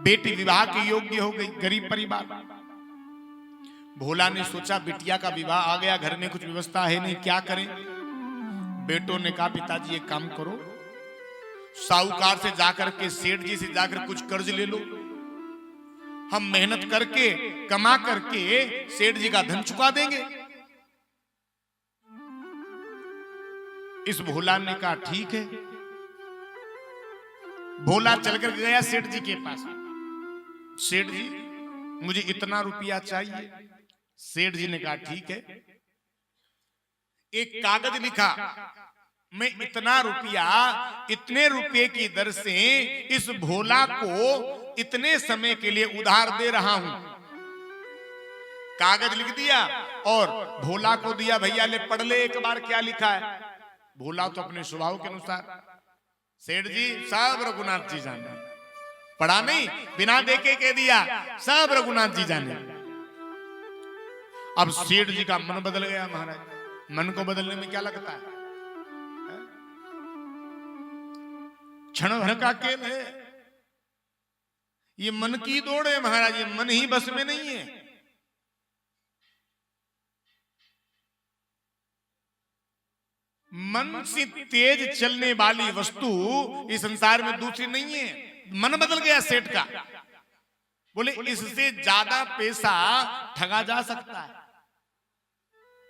बेटी विवाह के योग्य हो गई, गरीब परिवार। भोला ने सोचा बिटिया का विवाह आ गया, घर में कुछ व्यवस्था है नहीं, क्या करें? बेटों ने कहा पिताजी एक काम करो, साहूकार से जाकर के, सेठ जी से जाकर कुछ कर्ज ले लो, हम मेहनत करके कमा करके सेठ जी का धन चुका देंगे। इस भोला ने कहा ठीक है। भोला चलकर गया सेठ जी के पास। सेठ जी मुझे इतना रुपया चाहिए। सेठ जी ने कहा ठीक है। एक कागज लिखा, मैं इतना रुपया इतने रुपये की दर से इस भोला को इतने समय के लिए उधार दे रहा हूं। कागज लिख दिया और भोला को दिया, भैया ले पढ़ ले एक बार क्या लिखा है। भोला तो अपने स्वभाव के अनुसार, सेठ जी सब रघुनाथ जी जाने। पढ़ा नहीं, बिना देखे कह दिया सब रघुनाथ जी जाने। अब सेठ जी का मन बदल गया महाराज। मन को बदलने में क्या लगता है? क्षण भर का खेल है, ये मन की दौड़ है महाराज। ये मन ही बस में नहीं है। मन से तेज चलने वाली वस्तु इस संसार में दूसरी नहीं है। मन बदल गया सेठ का। बोले इससे ज्यादा पैसा ठगा जा सकता है।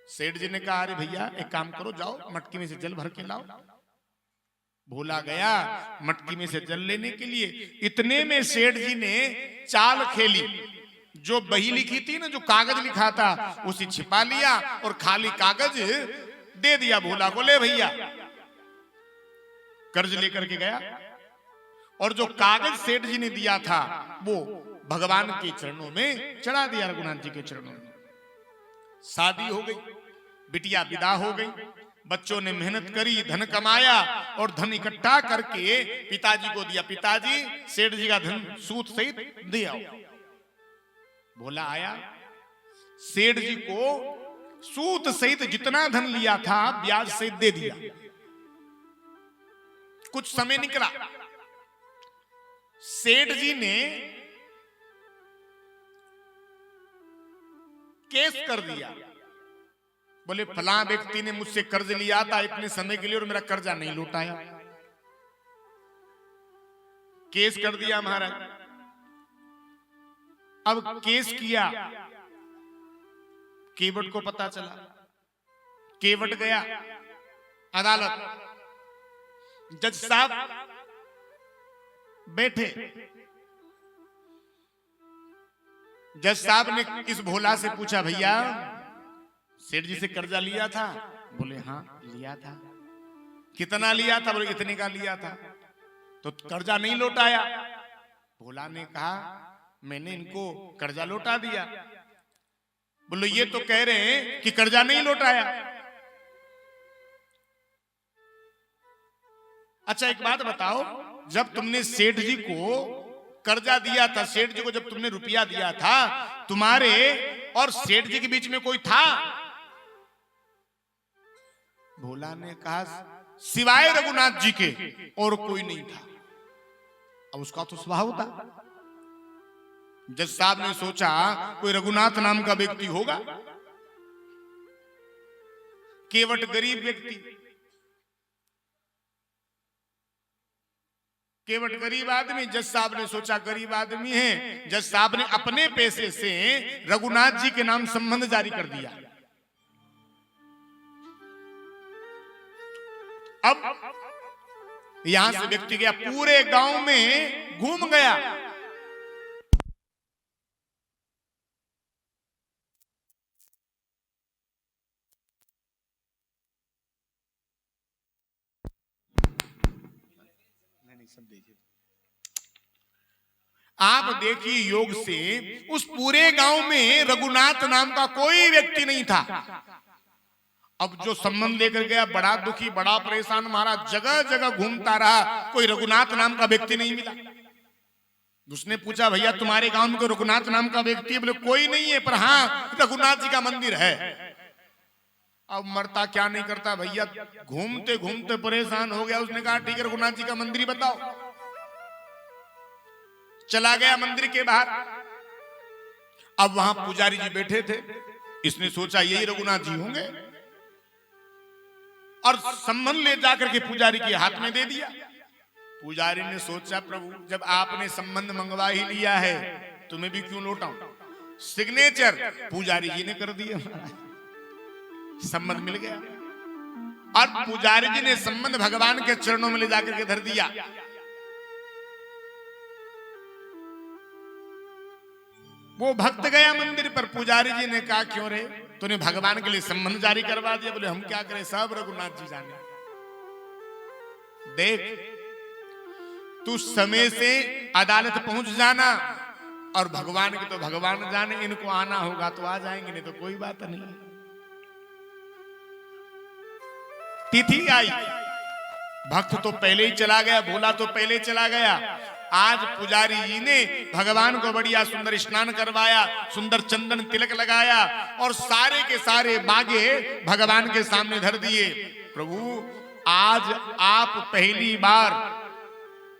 सेठ जी ने कहा अरे भैया एक काम करो, जाओ मटकी में से जल भर के लाओ। भोला गया मटकी में से जल लेने के लिए। इतने में सेठ जी ने चाल खेली, जो बही लिखी थी ना, जो कागज लिखा था उसे छिपा लिया और खाली कागज दे दिया भोला को, ले भैया। कर्ज लेकर के गया और जो कागज सेठ जी ने दिया था वो भगवान के चरणों में चढ़ा दिया, रघुनाथ जी के चरणों में। शादी हो गई, बिटिया विदा हो गई, बच्चों ने मेहनत करी, धन कमाया और धन इकट्ठा करके पिताजी को दिया। पिताजी सेठ जी का धन सूद सहित दे आओ। भोला आया, सेठ जी को सूद सहित जितना धन लिया था ब्याज सहित दे दिया। कुछ समय निकला, सेठ जी ने केस कर दिया। बोले फलां व्यक्ति ने मुझसे कर्ज लिया था इतने समय के लिए और मेरा कर्जा नहीं लौटाया। केस कर दिया महाराज। अब केस किया, केवट को पता चला, केवट गया अदालत। जज साहब बैठे, जज साहब ने इस भोला से पूछा भैया सेठ जी से कर्जा लिया था? बोले हाँ लिया था। कितना लिया था? बोले इतने का लिया था। तो कर्जा नहीं लौटाया? भोला ने कहा मैंने इनको कर्जा लौटा दिया। बोले ये तो कह रहे हैं कि कर्जा नहीं लौटाया। अच्छा एक बात बताओ, जब तुमने सेठ जी को कर्जा दिया था, सेठ जी को जब तुमने रुपया दिया था, तुम्हारे और सेठ जी के बीच में कोई था? भोला ने कहा सिवाय रघुनाथ जी के और कोई नहीं था। अब उसका तो स्वभाव था। जज साहब ने सोचा कोई रघुनाथ नाम का व्यक्ति होगा, केवट गरीब व्यक्ति, केवट गरीब आदमी। जज साहब ने सोचा गरीब आदमी है, जज साहब ने अपने पैसे से रघुनाथ जी के नाम संबंध जारी कर दिया। अब यहां से व्यक्ति गया, पूरे गांव में घूम गया। सब देखिए, आप देखिए योग से उस पूरे गांव में रघुनाथ नाम का कोई व्यक्ति नहीं था। अब जो संबंध लेकर गया बड़ा दुखी, बड़ा परेशान, महाराज जगह जगह घूमता रहा, कोई रघुनाथ नाम का व्यक्ति नहीं मिला। उसने पूछा भैया तुम्हारे गांव में कोई रघुनाथ नाम का व्यक्ति है? बोले कोई नहीं है, पर हाँ रघुनाथ जी का मंदिर है। अब मरता क्या नहीं करता भैया, घूमते घूमते परेशान हो गया। उसने कहा ठीक है रघुनाथ जी का मंदिर बताओ। चला गया मंदिर के बाहर। अब वहां पुजारी जी बैठे थे। इसने सोचा यही रघुनाथ जी होंगे और संबंध ले जाकर के पुजारी के हाथ में दे दिया। पुजारी ने सोचा प्रभु जब आपने संबंध मंगवा ही लिया है तुम्हें भी क्यों लौटाऊं। सिग्नेचर पुजारी जी ने कर दिया, संबंध मिल गया। और पुजारी जी ने संबंध भगवान के चरणों में ले जाकर के धर दिया। वो भक्त गया मंदिर पर, पुजारी जी ने कहा क्यों रे तूने भगवान के लिए संबंध जारी करवा दिया? बोले हम क्या करें, सब रघुनाथ जी जाने। देख तू समय से अदालत पहुंच जाना और भगवान के तो भगवान जाने, इनको आना होगा तो आ जाएंगे, नहीं तो कोई बात नहीं। तिथि आई, भक्त तो पहले ही चला गया, भोला तो पहले चला गया। आज पुजारी जी ने भगवान को बढ़िया सुंदर स्नान करवाया, सुंदर चंदन तिलक लगाया और सारे के सारे बागे भगवान के सामने धर दिए। प्रभु आज आप पहली बार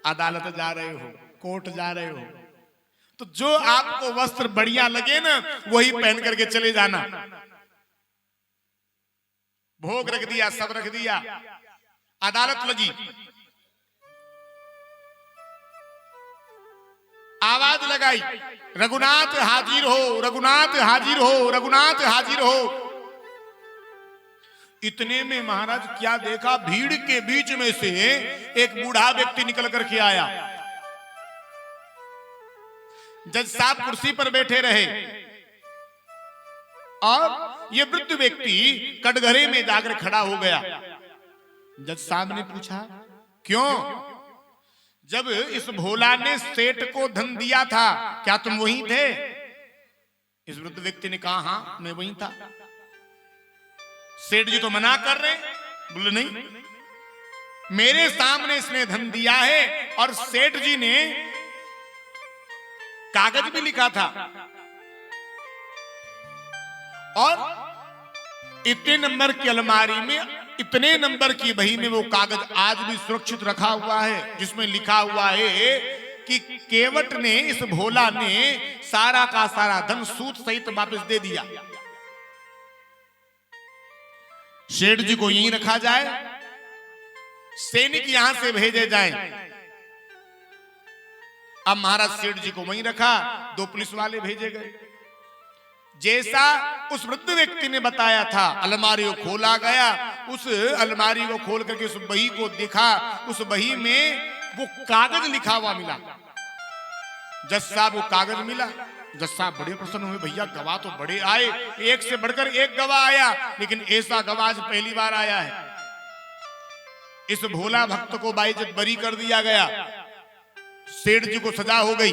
अदालत जा रहे हो, कोर्ट जा रहे हो, तो जो आपको वस्त्र बढ़िया लगे ना वही पहन करके चले जाना। भोग रख दिया, सब रख दिया, अदालत लगी। आवाज लगाई रघुनाथ हाजिर हो, रघुनाथ हाजिर हो, रघुनाथ हाजिर हो। इतने में महाराज क्या देखा, भीड़ के बीच में से एक बूढ़ा व्यक्ति निकल करके आया। जज साहब कुर्सी पर बैठे रहे और ये वृद्ध व्यक्ति कटघरे में जाकर खड़ा हो गया। जज साहब ने पूछा, क्यों? जब इस भोला ने सेठ को धन दिया था, क्या तुम वही थे? इस वृद्ध व्यक्ति ने कहा, हां मैं वही था। सेठ जी तो मना कर रहे, बोले नहीं, मेरे सामने इसने धन दिया है और सेठ जी ने कागज भी लिखा था और इतने नंबर की अलमारी में, इतने नंबर की बही में वो कागज आज भी सुरक्षित रखा हुआ है, जिसमें लिखा हुआ है कि केवट ने, इस भोला ने सारा का सारा धन सूद सहित वापस दे दिया। सेठ जी को यहीं रखा जाए, सैनिक यहां से भेजे जाए। अब महाराज सेठ जी को वहीं रखा, 2 पुलिस वाले भेजे गए। जैसा उस वृद्ध व्यक्ति ने बताया था, अलमारी को खोला गया, उस अलमारी को खोल करके उस बही को देखा, उस बही में वो कागज लिखा हुआ मिला। जज साहब को कागज मिला, जज साहब बड़े प्रसन्न हुए, भैया गवाह तो बड़े आए, एक से बढ़कर एक गवाह आया, लेकिन ऐसा गवाह आज पहली बार आया है। इस भोला भक्त को बाइज्जत बरी कर दिया गया, सेठ जी को सजा हो गई।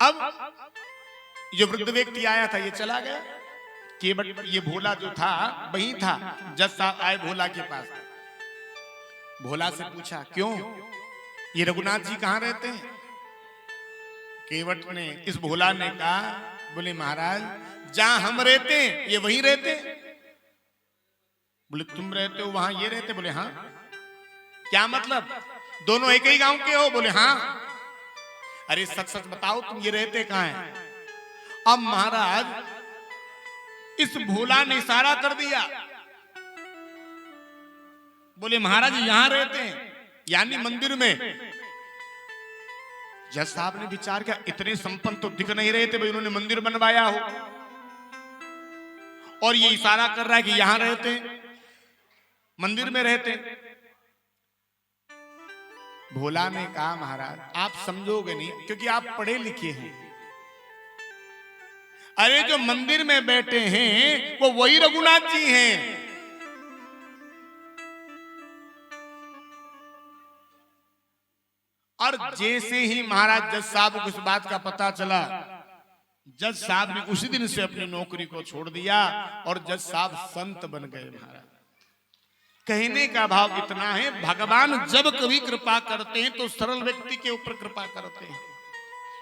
अब ये वृद्ध व्यक्ति आया था, ये चला गया। केवट ये भोला जो था वही था। जज साहब आए भोला के पास, भोला से पूछा, क्यों ये रघुनाथ जी कहां रहते हैं? केवट ने, इस भोला ने कहा, बोले महाराज जहां हम रहते हैं ये वहीं रहते। बोले तुम रहते हो वहां ये रहते? बोले हाँ। क्या मतलब, दोनों एक ही गांव के हो? बोले हाँ। अरे सच सच बताओ तुम ये रहते कहां हैं? अब महाराज इस भोला ने इशारा कर दिया, बोले महाराज यहां रहते हैं, यानी मंदिर में। जज साहब ने विचार किया, इतने संपन्न तो दिख नहीं रहे थे भाई, उन्होंने मंदिर बनवाया हो, और ये इशारा कर रहा है कि यहां रहते हैं, मंदिर में रहते हैं। भोला ने कहा, महाराज आप समझोगे नहीं, क्योंकि आप पढ़े लिखे हैं। अरे जो मंदिर में बैठे हैं वो वही रघुनाथ जी हैं। और जैसे ही महाराज जज साहब को इस बात का पता चला, जज साहब ने उसी दिन से अपनी नौकरी को छोड़ दिया और जज साहब संत बन गए। महाराज कहने का भाव इतना है, भगवान जब कभी कृपा करते हैं तो सरल व्यक्ति के ऊपर कृपा करते हैं,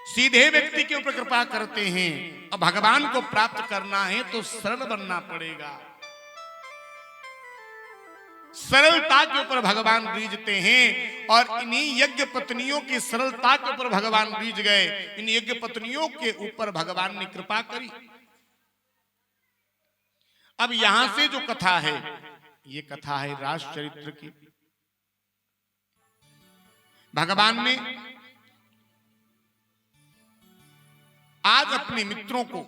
सीधे व्यक्ति के ऊपर कृपा करते हैं। अब भगवान को प्राप्त करना है तो सरल बनना पड़ेगा। सरलता के ऊपर भगवान रीझते हैं और इन्हीं यज्ञ पत्नियों की सरलता के ऊपर भगवान रीझ गए। इन यज्ञ पत्नियों के ऊपर भगवान ने कृपा करी। अब यहां से जो कथा है, ये कथा है रास चरित्र की। भगवान ने आज अपने मित्रों को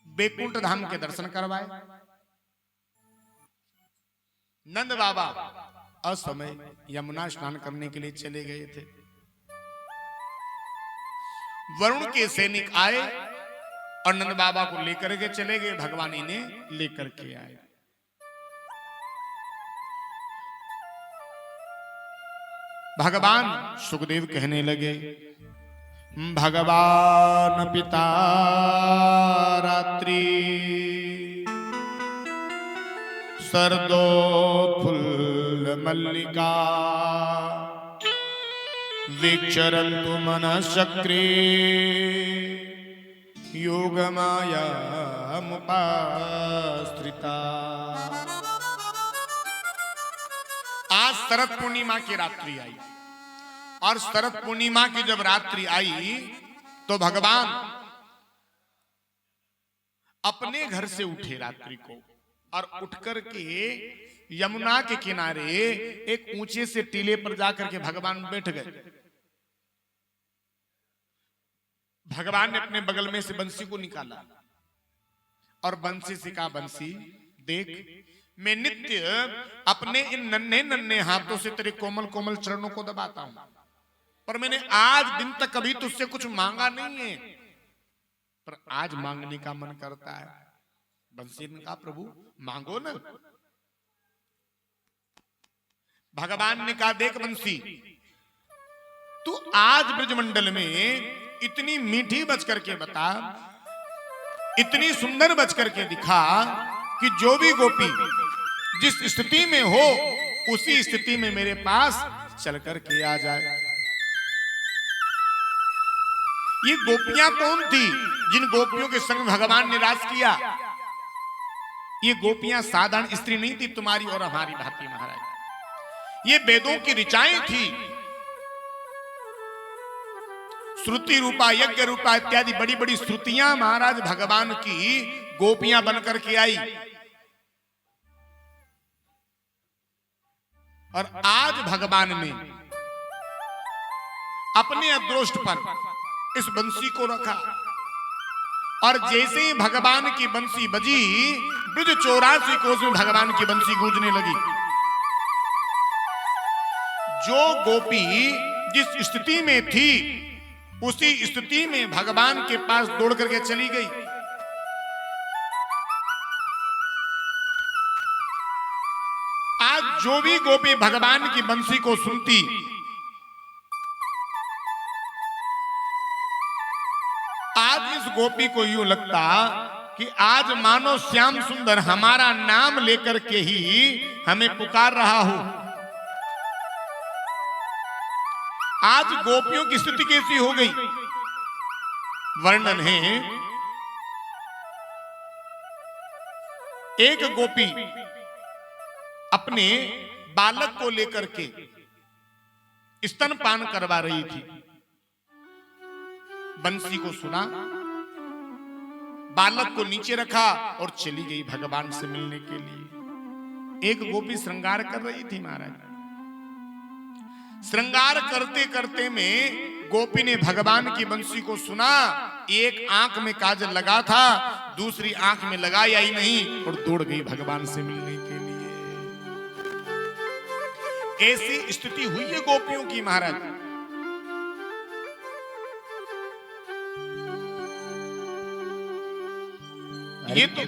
बैकुंठ धाम के दर्शन करवाए। नंद बाबा असमय यमुना स्नान करने के लिए चले गए थे। वरुण के सैनिक आए और नंद बाबा को लेकर के चले गए। भगवान इन्हें लेकर के आए। भगवान सुखदेव कहने लगे, भगवान पिता रात्रि सरदोत्फुल्ल मल्लिका विचरन्तु मनश्चक्रे योगमायामुपाश्रिता। आज शरद पूर्णिमा की रात्रि आई और शरद पूर्णिमा की जब रात्रि आई तो भगवान अपने घर से उठे रात्रि को और उठकर के यमुना के किनारे एक ऊंचे से टीले पर जाकर के भगवान बैठ गए। भगवान ने अपने बगल में से बंसी को निकाला और बंसी से कहा, बंसी देख, मैं नित्य अपने इन नन्हे नन्हे हाथों से तेरे कोमल कोमल चरणों को दबाता हूं, पर मैंने आज दिन तक कभी तुझसे कुछ मांगा नहीं है, पर आज मांगने का मन करता है। बंसी ने कहा, प्रभु मांगो ना। भगवान ने कहा, देख बंसी, तू आज ब्रजमंडल में इतनी मीठी बच करके बता, इतनी सुंदर बच करके दिखा कि जो भी गोपी जिस स्थिति में हो उसी स्थिति में मेरे पास चल करके आ जाए। ये गोपियां कौन थी जिन गोपियों के संग भगवान ने राज किया? ये गोपियां साधारण स्त्री नहीं थी तुम्हारी और हमारी भांति महाराज। ये वेदों की ऋचाएं थी, श्रुति रूपा, यज्ञ रूपा इत्यादि बड़ी बड़ी श्रुतियां महाराज भगवान की गोपियां बनकर के आई। और आज भगवान ने अपने अदृष्ट पर इस बंसी को रखा, और जैसे ही भगवान की बंसी बजी, ब्रज 84 कोस में भगवान की बंसी गूंजने लगी। जो गोपी जिस स्थिति में थी उसी स्थिति में भगवान के पास दौड़ करके चली गई। आज जो भी गोपी भगवान की बंसी को सुनती, आज इस गोपी को यूं लगता कि आज मानो श्याम सुंदर हमारा नाम लेकर के ही हमें पुकार रहा हो। आज गोपियों की स्थिति कैसी हो गई? वर्णन है, एक गोपी अपने बालक को लेकर के स्तनपान करवा रही थी। बंसी को सुना, बालक को नीचे रखा और चली गई भगवान से मिलने के लिए। एक गोपी श्रृंगार कर रही थी महाराज। श्रृंगार करते करते में गोपी ने भगवान की बंसी को सुना। एक आंख में काजल लगा था, दूसरी आंख में लगाया ही नहीं और दौड़ गई भगवान से मिलने के लिए। ऐसी स्थिति हुई है गोपियों की महाराज। ये तो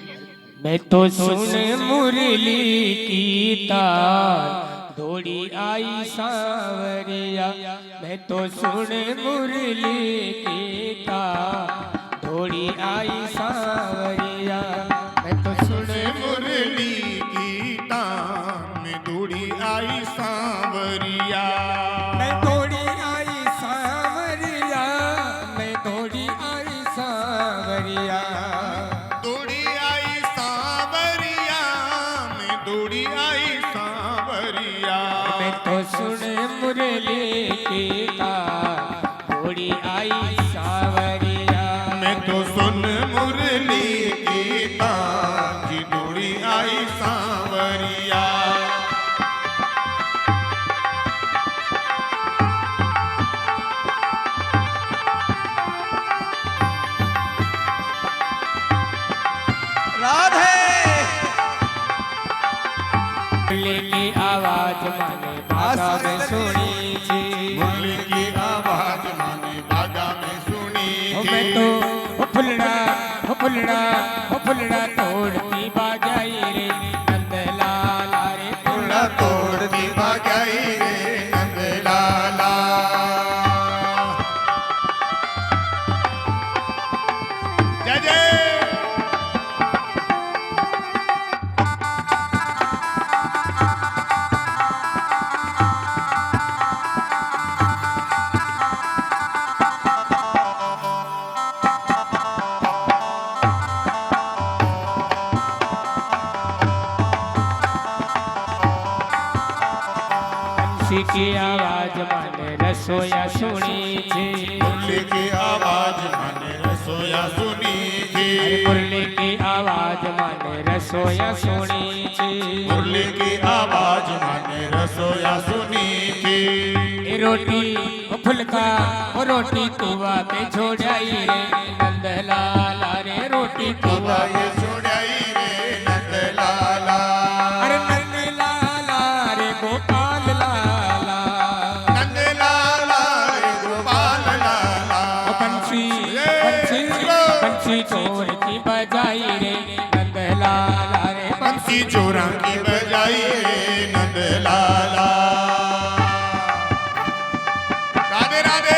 मैं तो सुन मुरली की तार, दौड़ी आई सांवरिया। मैं तो सुन मुरली की तार, दौड़ी आई सांवरिया। मैं तो सुन मुरली की तान में दौड़ी आई सांवरिया। मैं दौड़ी आई सांवरिया, मैं दौड़ी आई सांवरिया। दौड़ी आई सांवरिया, मैं दौड़ी आई सांवरिया। मैं तो सुन मुरली की तार, दौड़ी आई सांवरिया। मैं तो सुन मुरली की तान की दौड़ी आई सांवरिया। मुरली की आवाज मैंने भागा में सुनी थी। मुरली की आवाज मैंने भागा में सुनी ओ थी। मैं तो फुलड़ा तोड़ती बाजाई रे नंदलाला रे। फुलड़ा तोड़ती बाजाई रे नंदलाला। जय जय। बंसी की आवाज मैंने रसोया सुनी थी। मुरली की आवाज मैंने रसोया सुनी थी। मुरली की आवाज मैंने रसोया सुनी थी। मुरली की आवाज मैंने रसोया सुनी थी। रोटी फुलका रोटी तुआ पे छोड़ाई रे नंदलाला रे। रोटी तुआ ये छोड़ बंसी चोर की बजाई रे नंदलाला रे बंसी चोरा की बजाई रे नंदलाला। राधे राधे।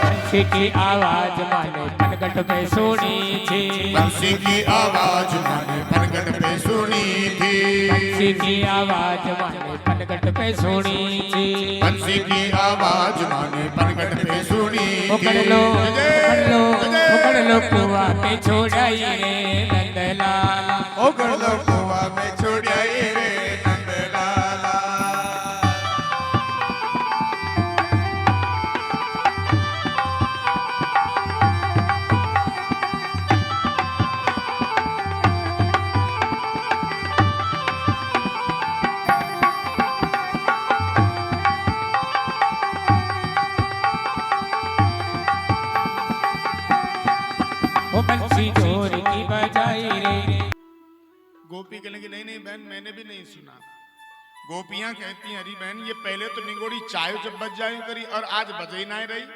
बंसी की आवाज माने पनघट पे सुनी थी बंसी की आवाज मैंने पनघट पे सुनी थी बंसी की आवाज माने पनघट पे सुनी थी बंसी की आवाज मैंने पनघट पे सुनी थी। पकड़ लो पकड़ लो पकड़ लो कुआ पे छोड़ाई रे नंदलाला पकड़ लो कुआ में छोड़ाई रे नंदलाला। वो बंसी चोर की बजाई रे गोपी कहने की नहीं नहीं बहन मैंने भी नहीं सुना। गोपियां कहती हैं अरे बहन ये पहले तो निगोड़ी चाय जब बज जाए करी और आज बजे ही ना रही है?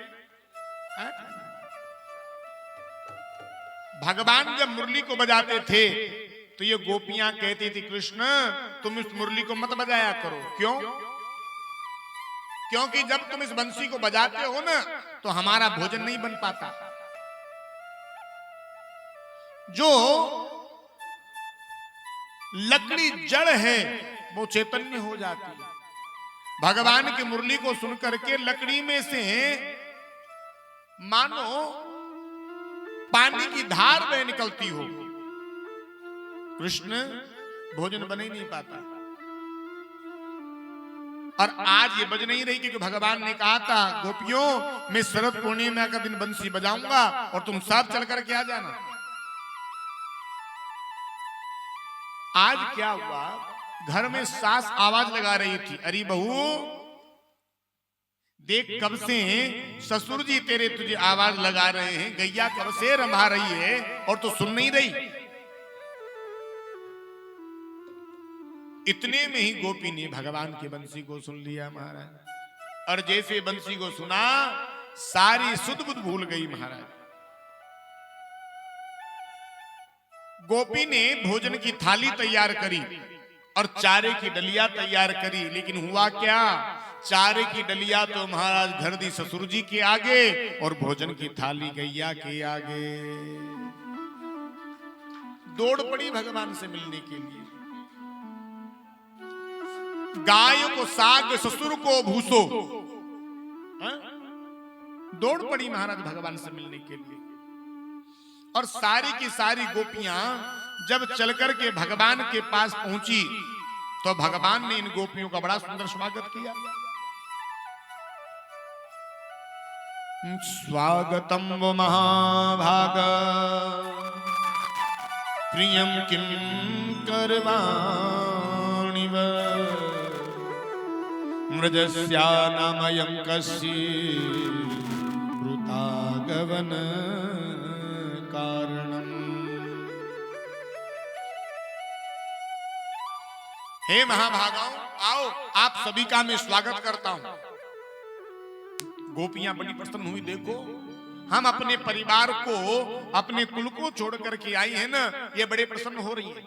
भगवान जब मुरली को बजाते थे तो ये गोपियां कहती थी कृष्ण तुम इस मुरली को मत बजाया करो। क्यों? क्योंकि जब तुम इस बंसी को बजाते हो ना तो हमारा भोजन नहीं बन पाता। जो लकड़ी जड़ है वो चैतन्य हो जाती है। भगवान की मुरली को सुनकर के लकड़ी में से मानो पानी की धार बह निकलती हो। कृष्ण भोजन बन ही नहीं पाता। और आज ये बज नहीं रही क्योंकि भगवान ने कहा था गोपियों मैं शरद पूर्णिमा का दिन बंसी बजाऊंगा और तुम सब चल करके आ जाना। आज क्या हुआ घर में सास आवाज लगा रही थी अरे बहू देख कब से ससुर जी तेरे तुझे आवाज लगा रहे हैं गैया कब से रंभा रही है और तू सुन नहीं रही। इतने में ही गोपी ने भगवान की बंसी को सुन लिया महाराज। और जैसे बंसी को सुना सारी सुध बुध भूल गई महाराज। गोपी ने भोजन की थाली तैयार करी और चारे की डलिया तैयार करी। लेकिन हुआ क्या चारे की डलिया तो महाराज धर दी ससुर जी के आगे और भोजन की थाली गैया के आगे। दौड़ पड़ी भगवान से मिलने के लिए। गाय को साग ससुर को भूसो दौड़ पड़ी महाराज भगवान से मिलने के लिए। और सारी की सारी गोपियां जब चलकर के भगवान के पास पहुंची तो भगवान ने इन गोपियों का बड़ा सुंदर स्वागत किया। स्वागतम वो महाभाग प्रियम किम करवाणि मृजस्या नामयं कस्य कृतागवन कारणम। हे महाभागाओं आओ आप सभी का मैं स्वागत करता हूं। गोपियां बड़ी प्रसन्न हुई। देखो हम अपने परिवार को अपने कुल को छोड़ करके आई है ना ये बड़े प्रसन्न हो रही है।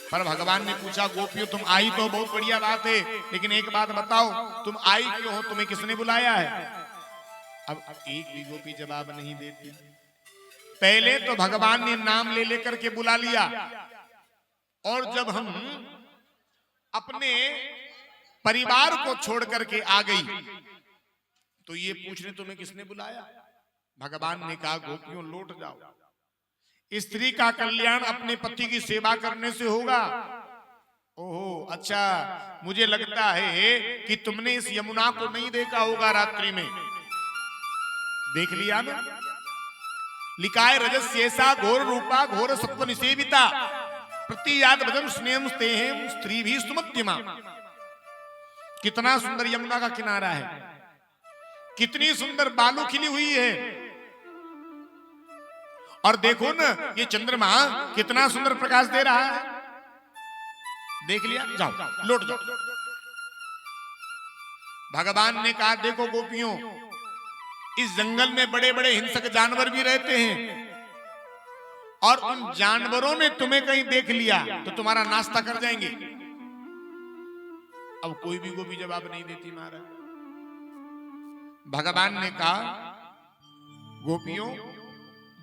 पर भगवान ने पूछा गोपियों तुम आई तो बहुत बढ़िया बात है लेकिन एक बात बताओ तुम आई क्यों हो तुम्हें किसने बुलाया है। अब एक भी गोपी जवाब नहीं देती। पहले तो भगवान ने नाम ले लेकर के बुला लिया और जब हम अपने परिवार को छोड़ करके आ गई तो ये पूछने तुम्हें किसने बुलाया। भगवान ने कहा गोपियों लौट जाओ। स्त्री का कल्याण अपने पति की सेवा करने से होगा। ओहो अच्छा मुझे लगता है कि तुमने इस यमुना को नहीं देखा होगा रात्रि में। देख लिया ना लिकाय रजस्येसा घोर रूपा घोर सत्व निसेविता प्रतियाद भजन स्नेहम स्तेहम स्त्री भी सुमध्यमा। कितना सुंदर यमुना का किनारा है, कितनी सुंदर बालू खिली हुई है, और देखो ना ये चंद्रमा कितना सुंदर प्रकाश दे रहा है। देख लिया, जाओ लौट जाओ। भगवान ने कहा देखो गोपियों, इस जंगल में बड़े बड़े हिंसक जानवर भी रहते हैं, और उन जानवरों ने तुम्हें कहीं देख लिया तो तुम्हारा नाश्ता कर जाएंगे। अब कोई भी गोपी जवाब नहीं देती महाराज। भगवान ने कहा गोपियों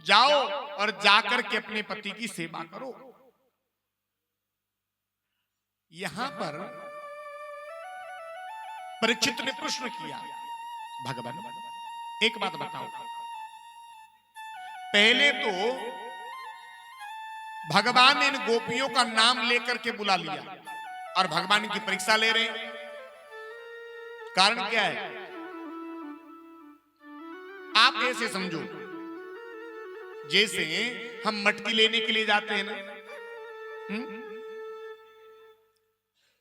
जाओ और जाकर के अपने पति की सेवा करो। यहां पर परीक्षित ने प्रश्न किया, भगवान एक बात बताओ, पहले तो भगवान ने इन गोपियों का नाम लेकर के बुला लिया और भगवान की परीक्षा ले रहे हैं। कारण क्या है? आप ऐसे समझो जैसे हम मटकी लेने के लिए जाते हैं ना,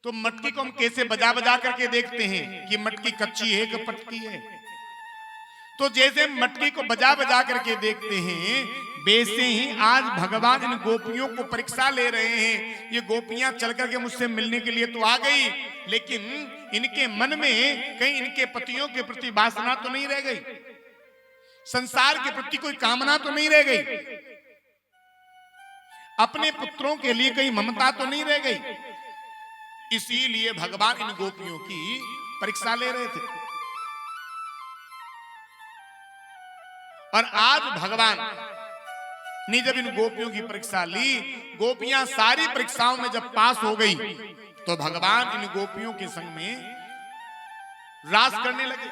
तो मटकी को हम कैसे बजा बजा करके देखते हैं कि मटकी कच्ची है कि पटकी है। तो जैसे मटकी को बजा बजा करके देखते हैं, वैसे ही आज भगवान इन गोपियों को परीक्षा ले रहे हैं। ये गोपियां चल करके मुझसे मिलने के लिए तो आ गई, लेकिन इनके मन में कहीं इनके पतियों के प्रति वासना तो नहीं रह गई, संसार के प्रति कोई कामना तो नहीं रह गई, अपने पुत्रों के लिए कहीं ममता तो नहीं रह गई। इसीलिए भगवान इन गोपियों की परीक्षा ले रहे थे। और आज भगवान ने जब इन गोपियों की परीक्षा ली, गोपियां सारी परीक्षाओं में जब पास हो गई, तो भगवान इन गोपियों के संग में रास करने लगे।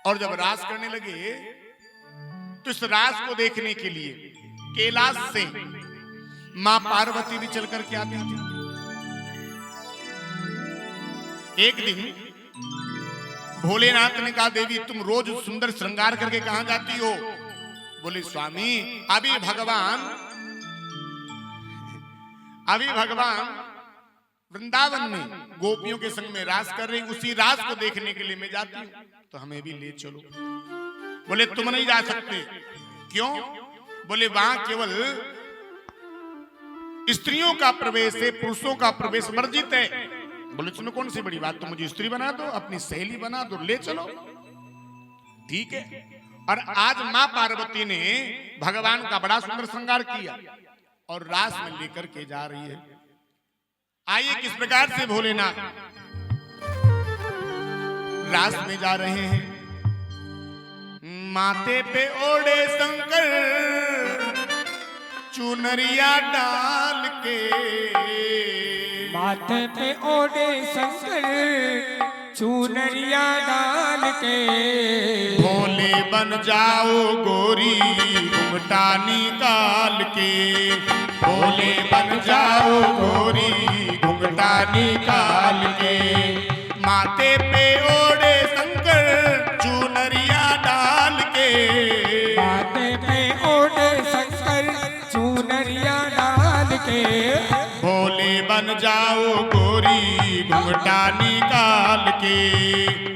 और जब रास करने लगे तो इस रास को देखने के लिए कैलाश से मां पार्वती भी चल करके आती थी। एक दिन भोलेनाथ ने कहा देवी तुम रोज सुंदर श्रृंगार करके कहां जाती हो? बोले स्वामी अभी भगवान वृंदावन में गोपियों के संग में रास कर रही, उसी रास को देखने के लिए मैं जाती हूँ, तो हमें भी ले चलो। बोले तुम नहीं जा सकते। क्यों? बोले वहां केवल स्त्रियों का प्रवेश है, पुरुषों का प्रवेश वर्जित है। बोले इसमें कौन सी बड़ी बात, तो मुझे स्त्री बना दो, अपनी सहेली बना दो, ले चलो। ठीक है। और आज मां पार्वती ने भगवान का बड़ा सुंदर श्रृंगार किया और रास में लेकर के जा रही है। आइए किस प्रकार से भोलेनाथ रास में जा रहे हैं। माथे पे ओढ़े शंकर चुनरिया डाल के, माथे पे ओढ़े शंकर चुनरिया डाल के, भोले बन जाओ गोरी घुंघटा निकाल के, भोले बन जाओ गोरी घुंघटा निकाल के। माथे पे ओढ़े शंकर चुनरिया डाल के, माथे पे ओढ़े शंकर चुनरिया डाल के, भोले बन जाओ गोरी घुंघटा निकाल के,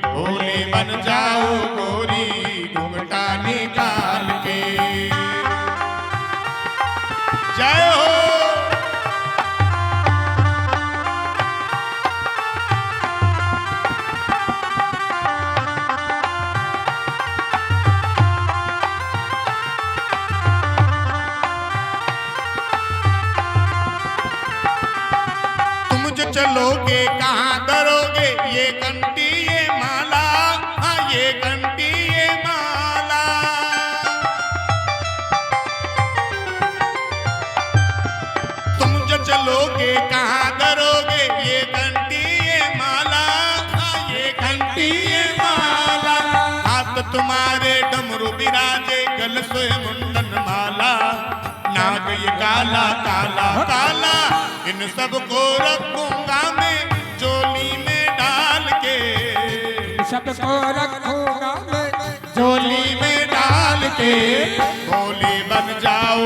भोले बन जाओ गोरी घुंघटा निकाल के। जय हो। चलोगे कहाँ करोगे ये कंठी ये माला, हाँ ये कंठी ये माला। तुम जो चलोगे कहाँ करोगे ये कंठी ये माला, हाँ ये कंठी ये माला। हाथ तुम्हारे डमरू विराजे गल सोए मुंडन माला, नाग ये काला काला काला, इन सबको रखूंगा मैं झोली में डाल के, सबको रखूंगा मैं झोली में डाल के भोले बन जाओ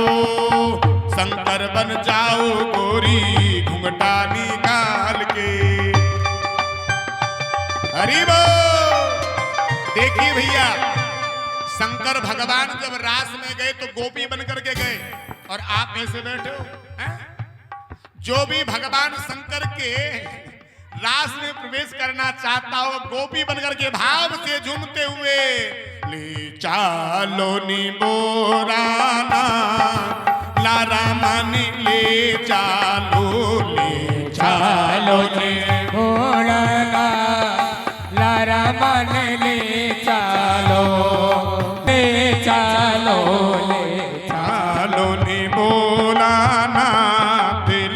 शंकर बन जाओ गोरी घुंघटा निकाल के। हरि बोल। देखिए भैया, शंकर भगवान जब रास में गए तो गोपी बन करके गए और आप ऐसे बैठे हो हैं? जो भी भगवान शंकर के रास में प्रवेश करना चाहता हो गोपी बनकर के भाव से झूमते हुए ले चालो नी बोराना लारा मानी ले चालो नी बोराना लारा मन ले चालो ले चालो नी बोलाना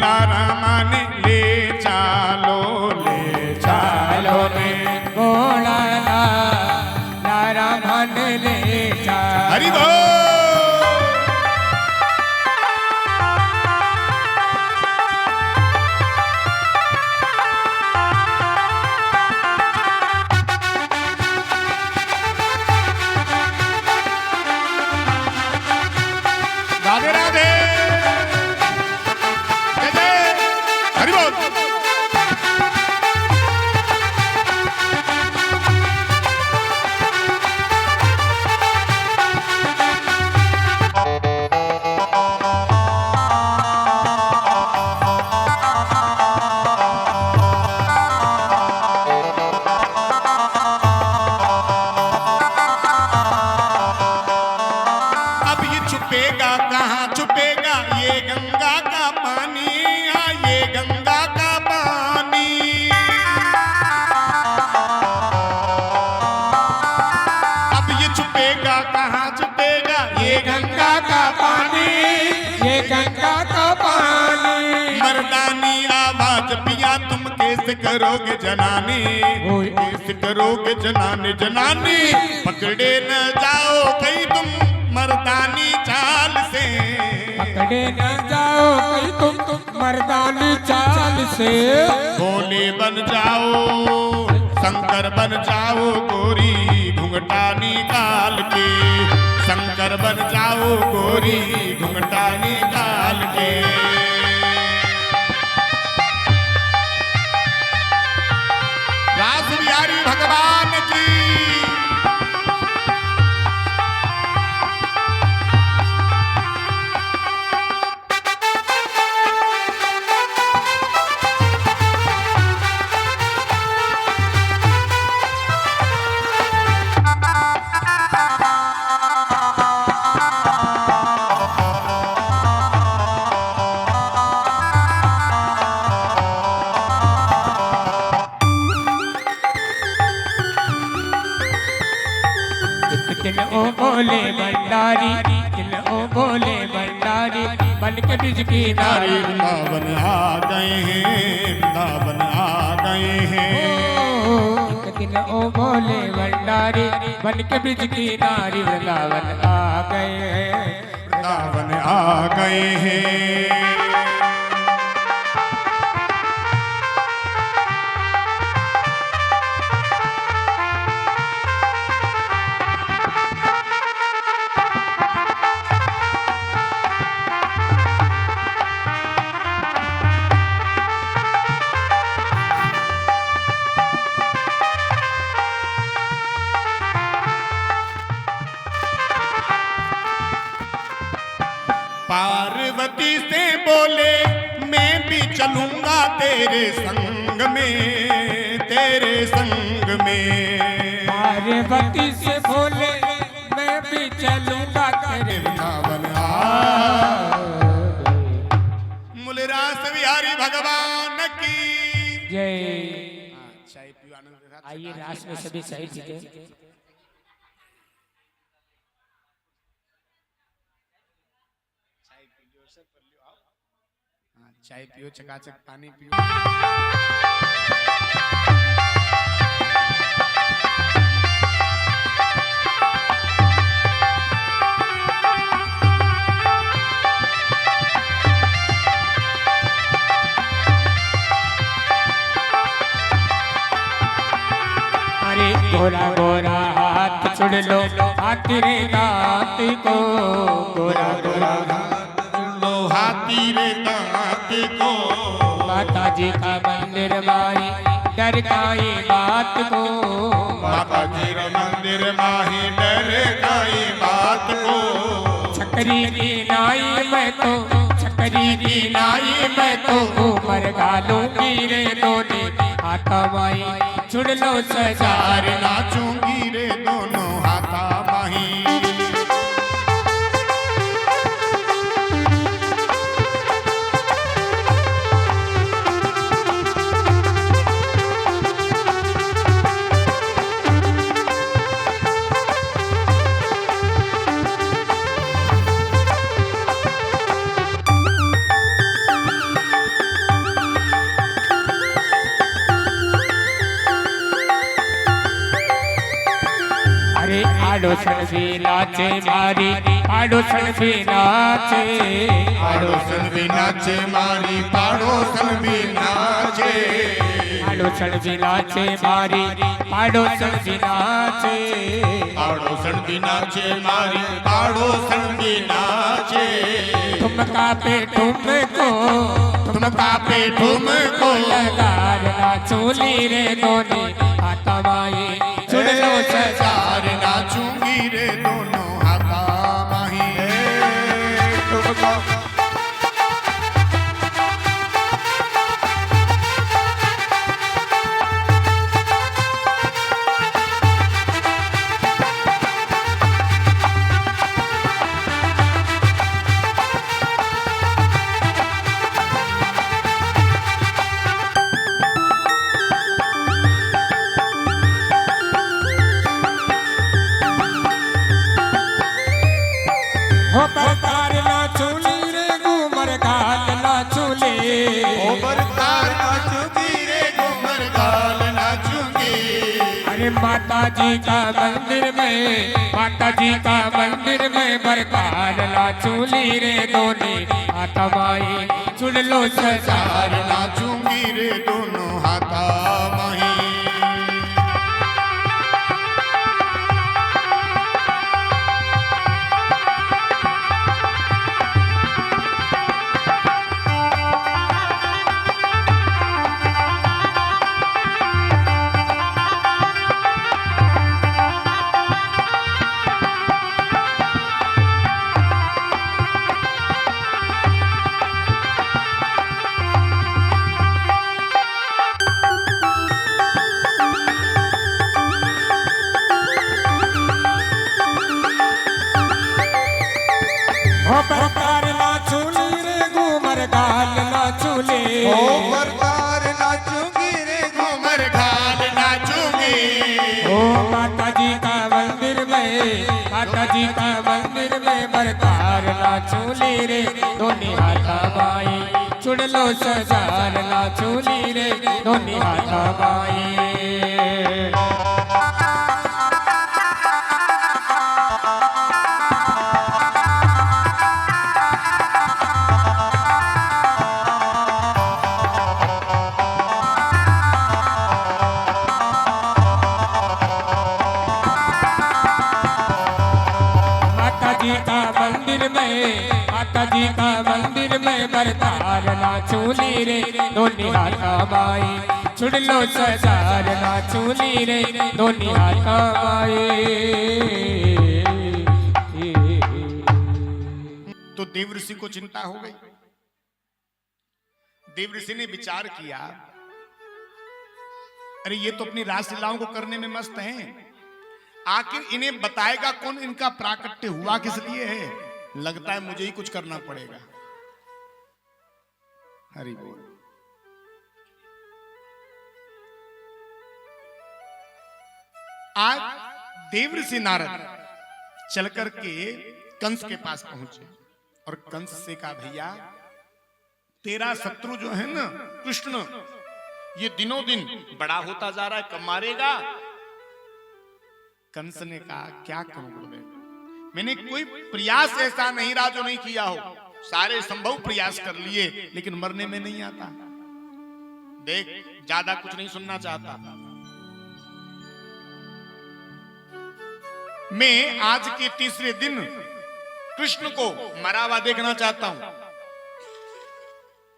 लारा मानी ले चालो नी बोराना लारा मन ले चालो। हरि बोल। राधे राधे जय जय हरि बोल। अब ये छुपेगा कहाँ छुपेगा ये गंगा का पानी ये गंगा का पानी। अब ये छुपेगा कहाँ छुपेगा ये गंगा का पानी। ये गंगा का पानी मर्दानी आवाज पिया तुम कैसे करोगे जनानी कैसे करोगे जनानी जनानी पकड़े न जाओ कहीं तुम मर्दानी चाल से। पकड़े न जाओ कहीं तुम मर्दानी चाल से। भोले बन जाओ शंकर बन जाओ गोरी घुंघटा निकाल के। शंकर बन जाओ गोरी घुंघटा निकाल के। रास बिहारी भगवान की। दिल ओ बोले भंडारी दिल ओ बोले भंडारी बन के ब्रिज की नारी। वृंदावन आ गए हैं वृंदावन आ गए हैं। एक दिन ओ बोले भंडारी बन के ब्रिज की नारी वृंदावन आ गए हैं। वृंदावन आ गए हैं। पार्वती से बोले मैं भी चलूंगा तेरे संग में तेरे संग में। पार्वती से बोले मैं भी चलूंगा तेरे वृंदावन आ मुलरास बिहारी भगवान की जय। चाय पियो आनंद के साथ। आइए रास में सभी सही ठीक है। चाय पियो चकाचक पानी पियो। अरे गोरा गोरा हाथ चुड़ लो हाथी रे दांत को, गोरा गोरा लो हाथी रे दांत को। माता जी का मंदिर माही डर काई बात को, माता जी रे मंदिर माही डर काई बात को। छकरी की नाई मैं तो, छकरी की नाई मैं तो उमर गालूंगी रे दोने हाथा माई चुड़ लो सजार नाचूंगी रे दोनों हाथा माही। आड़ोसन भी नाचे मारी, आड़ोसन भी नाचे, आड़ोसन भी नाचे मारी, पाड़ोसन भी नाचे। आड़ोसन भी नाचे मारी, पाड़ोसन भी नाचे, आड़ोसन भी नाचे मारी, पाड़ोसन भी नाचे। ठुमका पे ठुमको, ठुमका पे ठुमको लगार नाचूली रे दोने हाथा माई चुड़ लो सजार नाचूंगी रे दोनों हाथा माही। ठुमका हो परकार नाचूली रे घूमर गाल नाचूली, बरतार नाचूंगी रे घूमर गाल नाचूंगी। अरे माता जी का मंदिर में, माता जी का मंदिर में बरकार नाचूली रे दोने हाथा माई चुड़ लो सजार नाचूंगी रे दोनों हाथा माही। हो परकार नाचूली रे घूमर गाल नाचूली, बरतार नाचूंगी रे घूमर गाल नाचूंगी। ओ माता जी का मंदिर में, माता जी का मंदिर में बरकार नाचूली रे दोने हाथा माई चुड़ लो सजार नाचूली रे दोने हाथा माई। माता जी का मंदिर में, माता जी का मंदिर में बरतार नाचूली रे दोने हाथा माई चुड़ लो सजार नाचूली रे दोने हाथा माई। तो देवऋषि को चिंता हो गई। देवऋषि ने विचार किया, अरे ये तो अपनी रासलीलाओं को करने में मस्त हैं, आखिर इन्हें बताएगा कौन इनका प्राकट्य हुआ किस लिए है। लगता है मुझे ही कुछ करना पड़ेगा। हरि बोल। आज देवऋषि नारद चलकर के कंस के पास पहुंचे और कंस से कहा, भैया तेरा शत्रु जो है ना कृष्ण, ये दिनों दिन बड़ा होता जा रहा है, कब मारेगा। कंस ने कहा, क्या करूं गुरुदेव, मैंने कोई प्रयास ऐसा नहीं रहा जो नहीं किया हो, सारे संभव प्रयास कर लिए लेकिन मरने में नहीं आता। देख ज्यादा कुछ नहीं सुनना चाहता। मैं आज के तीसरे दिन कृष्ण को मरा हुआ देखना चाहता हूं।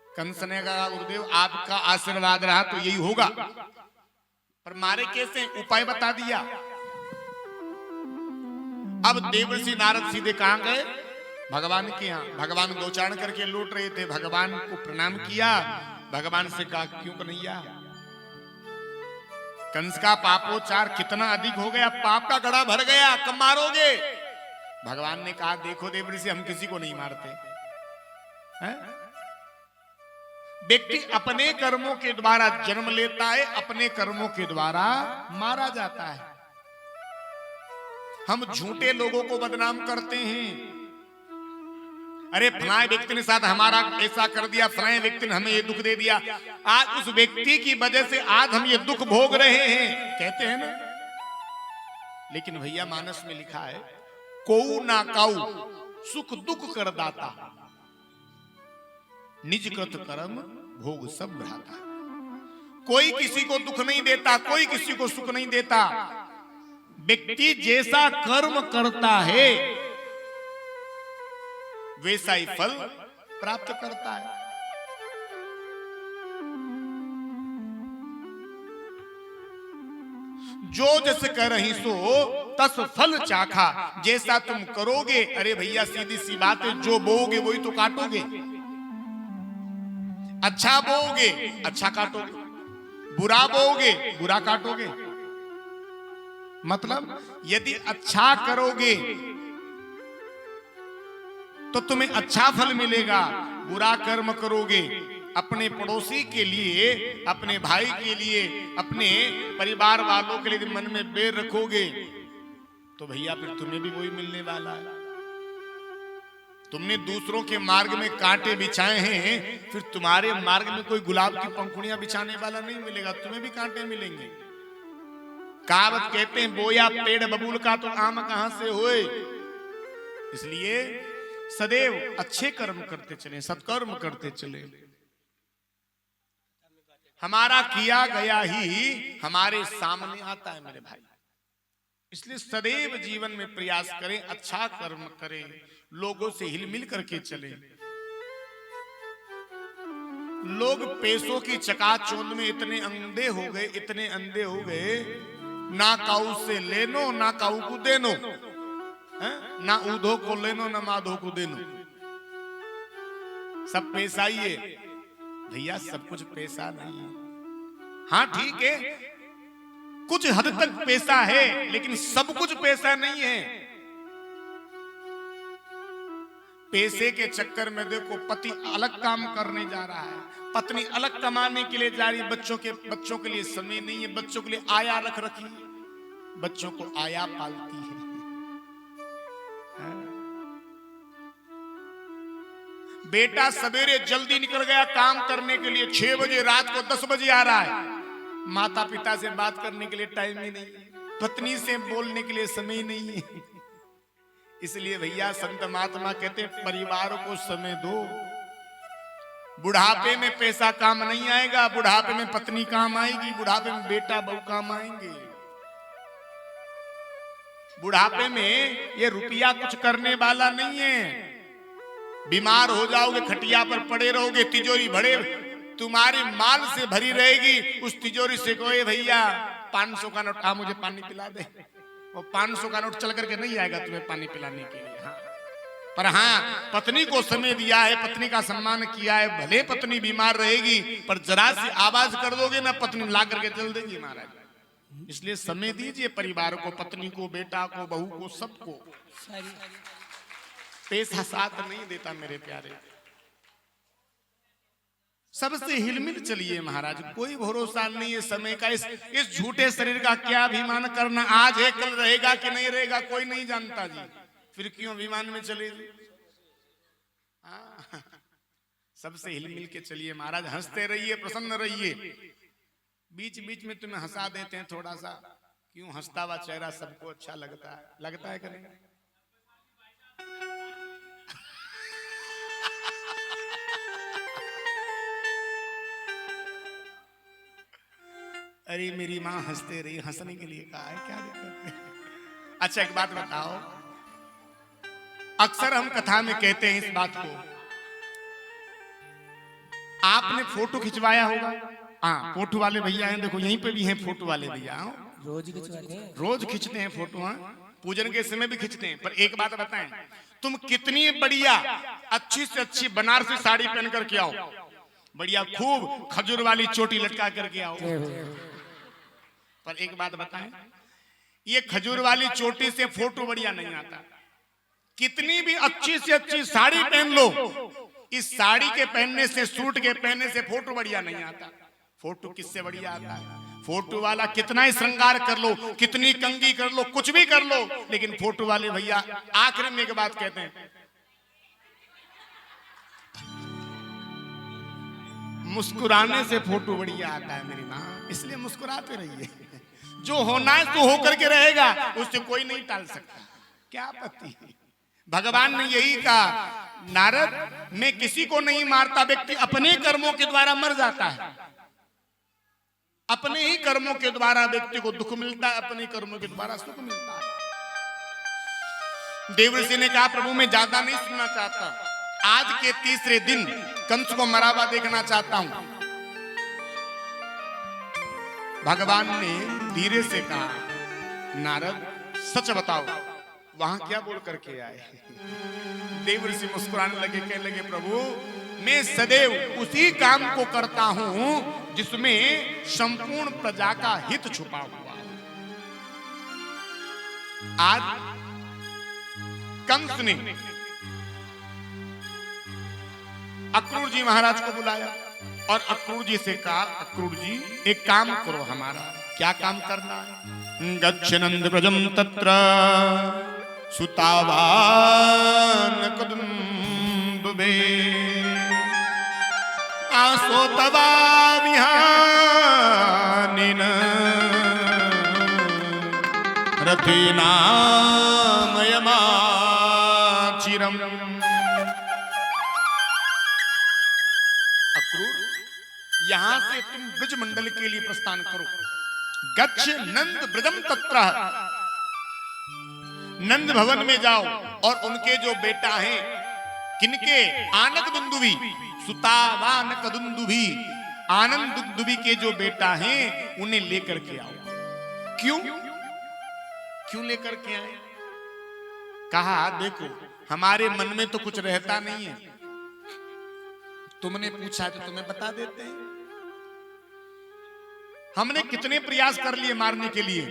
कंस ने कहा गुरुदेव आपका आशीर्वाद रहा तो यही होगा, पर मारे कैसे, उपाय बता दिया। अब देवर्षि नारद सीधे कहां गए, भगवान के यहां। भगवान गोचारण करके लौट रहे थे, भगवान को प्रणाम किया, भगवान से कहा क्यों कन्हैया, कंस का पापोचार कितना अधिक हो गया, पाप का घड़ा भर गया, कब मारोगे। भगवान ने कहा देखो देवर्षि हम किसी को नहीं मारते हैं? व्यक्ति अपने कर्मों के द्वारा जन्म लेता है, अपने कर्मों के द्वारा मारा जाता है। हम झूठे लोगों को बदनाम करते हैं, अरे फलाए व्यक्ति ने साथ हमारा ऐसा कर दिया, फलाए व्यक्ति ने हमें ये दुख दे दिया, आज उस व्यक्ति की वजह से आज हम ये दुख भोग रहे हैं, कहते हैं ना। लेकिन भैया मानस में लिखा है कोऊ ना काऊ सुख दुख कर दाता, निज कृत कर्म भोग सब भ्राता। कोई किसी को दुख नहीं देता, कोई किसी को सुख नहीं देता। व्यक्ति जैसा कर्म करता है वैसा ही फल प्राप्त करता है। जो जैसे कर रही सो तस फल चाखा, जैसा तुम करोगे, अरे भैया सीधी सी बात है, जो बोओगे वही तो काटोगे। अच्छा बोओगे अच्छा काटोगे, बुरा बोओगे बुरा काटोगे। मतलब यदि अच्छा करोगे तो तुम्हें अच्छा फल मिलेगा, बुरा कर्म करोगे, अपने पड़ोसी के लिए, अपने भाई के लिए, अपने परिवार वालों के लिए मन में बैर रखोगे तो भैया फिर तुम्हें भी वही मिलने वाला है। तुमने दूसरों के मार्ग में कांटे बिछाए हैं, फिर तुम्हारे मार्ग में कोई गुलाब की पंखुड़ियां बिछाने वाला नहीं मिलेगा, तुम्हें भी कांटे मिलेंगे। कहावत कहते हैं बोया पेड़ बबूल का तो आम कहां से होए। इसलिए सदैव अच्छे कर्म करते चले, सत्कर्म करते चले। हमारा किया गया ही हमारे सामने आता है मेरे भाई। इसलिए सदैव जीवन में प्रयास करें, अच्छा कर्म करें, लोगों से हिल मिल करके चले। लोग पैसों की चकाचौंध में इतने अंधे हो गए, इतने अंधे हो गए, ना काऊ से लेनो ना काऊ को देनो, ना ऊधो को लेनो ना माधो को देनो, सब पैसा ही है। भैया सब कुछ पैसा नहीं है। हाँ ठीक है, कुछ हद तक पैसा है, लेकिन सब कुछ पैसा नहीं है। पैसे के चक्कर में देखो पति अलग काम करने जा रहा है, पत्नी अलग कमाने के लिए जा रही है, बच्चों के लिए समय नहीं है, बच्चों के लिए आया रख रखी है, बच्चों को आया पालती है। बेटा सवेरे जल्दी निकल गया काम करने के लिए, 6 बजे, रात को 10 बजे आ रहा है, माता पिता से बात करने के लिए टाइम ही नहीं, पत्नी से बोलने के लिए समय नहीं है। इसलिए भैया संत महात्मा कहते हैं परिवार को समय दो। बुढ़ापे में पैसा काम नहीं आएगा, बुढ़ापे में पत्नी काम आएगी, बुढ़ापे में बेटा बहू काम आएंगे। बुढ़ापे में ये रुपया कुछ करने वाला नहीं है। बीमार हो जाओगे, खटिया पर पड़े रहोगे, तिजोरी भरे तुम्हारी माल से भरी रहेगी, उस तिजोरी से कहो भैया 500 का नोट, आ मुझे पानी पिला दे, वो 500 का नोट चल करके नहीं आएगा तुम्हें पानी पिलाने के लिए। हाँ, पर हाँ पत्नी को समय दिया है, पत्नी का सम्मान किया है, भले पत्नी बीमार रहेगी पर जरा सी आवाज कर दोगे ना, पत्नी ला करके चल देगी महाराज। इसलिए समय दीजिए परिवार को, पत्नी को, बेटा को, बहू को, सबको। पैसा साथ नहीं देता मेरे प्यारे, सबसे हिलमिल चलिए महाराज, कोई भरोसा नहीं है समय का। इस झूठे शरीर का क्या अभिमान करना, आज है कल रहेगा कि नहीं रहेगा कोई नहीं जानता जी, फिर क्यों अभिमान में चले। सबसे हिलमिल के चलिए महाराज, हंसते रहिए, प्रसन्न रहिए। बीच बीच में तुम्हें हंसा देते हैं थोड़ा सा, क्यों हंसता हुआ चेहरा सबको अच्छा लगता है करें। अरे मेरी माँ हंसते रही, हंसने के लिए कहा है, क्या दिक्कत है। अच्छा एक बात बताओ, अक्सर हम कथा में कहते हैं इस बात को, आपने फोटो खिंचवाया होगा। हाँ, फोटो वाले भैया हैं, देखो यहीं पे भी हैं फोटो वाले भैया। रोज खिंचवाते हैं, रोज खींचते हैं फोटो। हाँ, पूजन के समय भी खींचते हैं। पर एक बात बताएं, तुम कितनी बढ़िया अच्छी से अच्छी बनारसी साड़ी पहन करके आओ, बढ़िया खूब खजूर वाली चोटी लटका करके आओ, पर एक बात बताएं, ये खजूर वाली चोटी से फोटो बढ़िया नहीं आता। कितनी भी अच्छी से अच्छी साड़ी पहन लो, इस साड़ी के पहनने से, सूट के पहनने से फोटो बढ़िया नहीं आता। फोटो किससे बढ़िया आता है? फोटो वाला कितना ही श्रृंगार कर लो, कितनी कंगी कर लो, कुछ भी कर लो, लेकिन फोटो वाले भैया आखिर में एक बात कहते हैं, मुस्कुराने से फोटो बढ़िया आता है मेरी माँ, इसलिए मुस्कुराते रहिए। जो होना है तो होकर के रहेगा, उससे कोई नहीं टाल सकता। क्या आपत्ति? भगवान ने यही कहा, नारद मैं किसी को नहीं मारता, व्यक्ति अपने कर्मों के द्वारा मर जाता है। अपने ही कर्मों के द्वारा व्यक्ति को दुख मिलता है, अपने कर्मों के द्वारा सुख मिलता है। देवर्षि ने कहा, प्रभु मैं ज्यादा नहीं सुनना चाहता, आज के तीसरे दिन कंस को मरा हुआ देखना चाहता हूं। भगवान ने धीरे से कहा, नारद सच बताओ वहां क्या बोल करके आए? देवर्षि मुस्कुराने लगे, कहने लगे, प्रभु मैं सदैव उसी काम को करता हूं जिसमें संपूर्ण प्रजा का हित छुपा हुआ है। आज कंस ने अक्रूर जी महाराज को बुलाया और अक्रूर जी से कहा, अक्रूर जी एक काम करो हमारा। क्या काम करना है? गच्छ नंद व्रजम तत्र सुतावान कदम्बे आसो तवा विहानिन रथेनामयमाचिरम। अक्रूर यहां से तुम ब्रज मंडल के लिए प्रस्थान करो। गच्छ नंद ब्रजम तत्र, नंद भवन में जाओ और उनके जो बेटा हैं, किनके? आनक दुंदुभी, सुतावान कदुंदुभी, आनंद दुंदुभी के जो बेटा हैं उन्हें लेकर के आओ। क्यों क्यों लेकर के आए? कहा देखो हमारे मन में तो कुछ रहता नहीं है, तुमने पूछा तो तुम्हें बता देते हैं। हमने कितने प्रयास कर लिए मारने के लिए,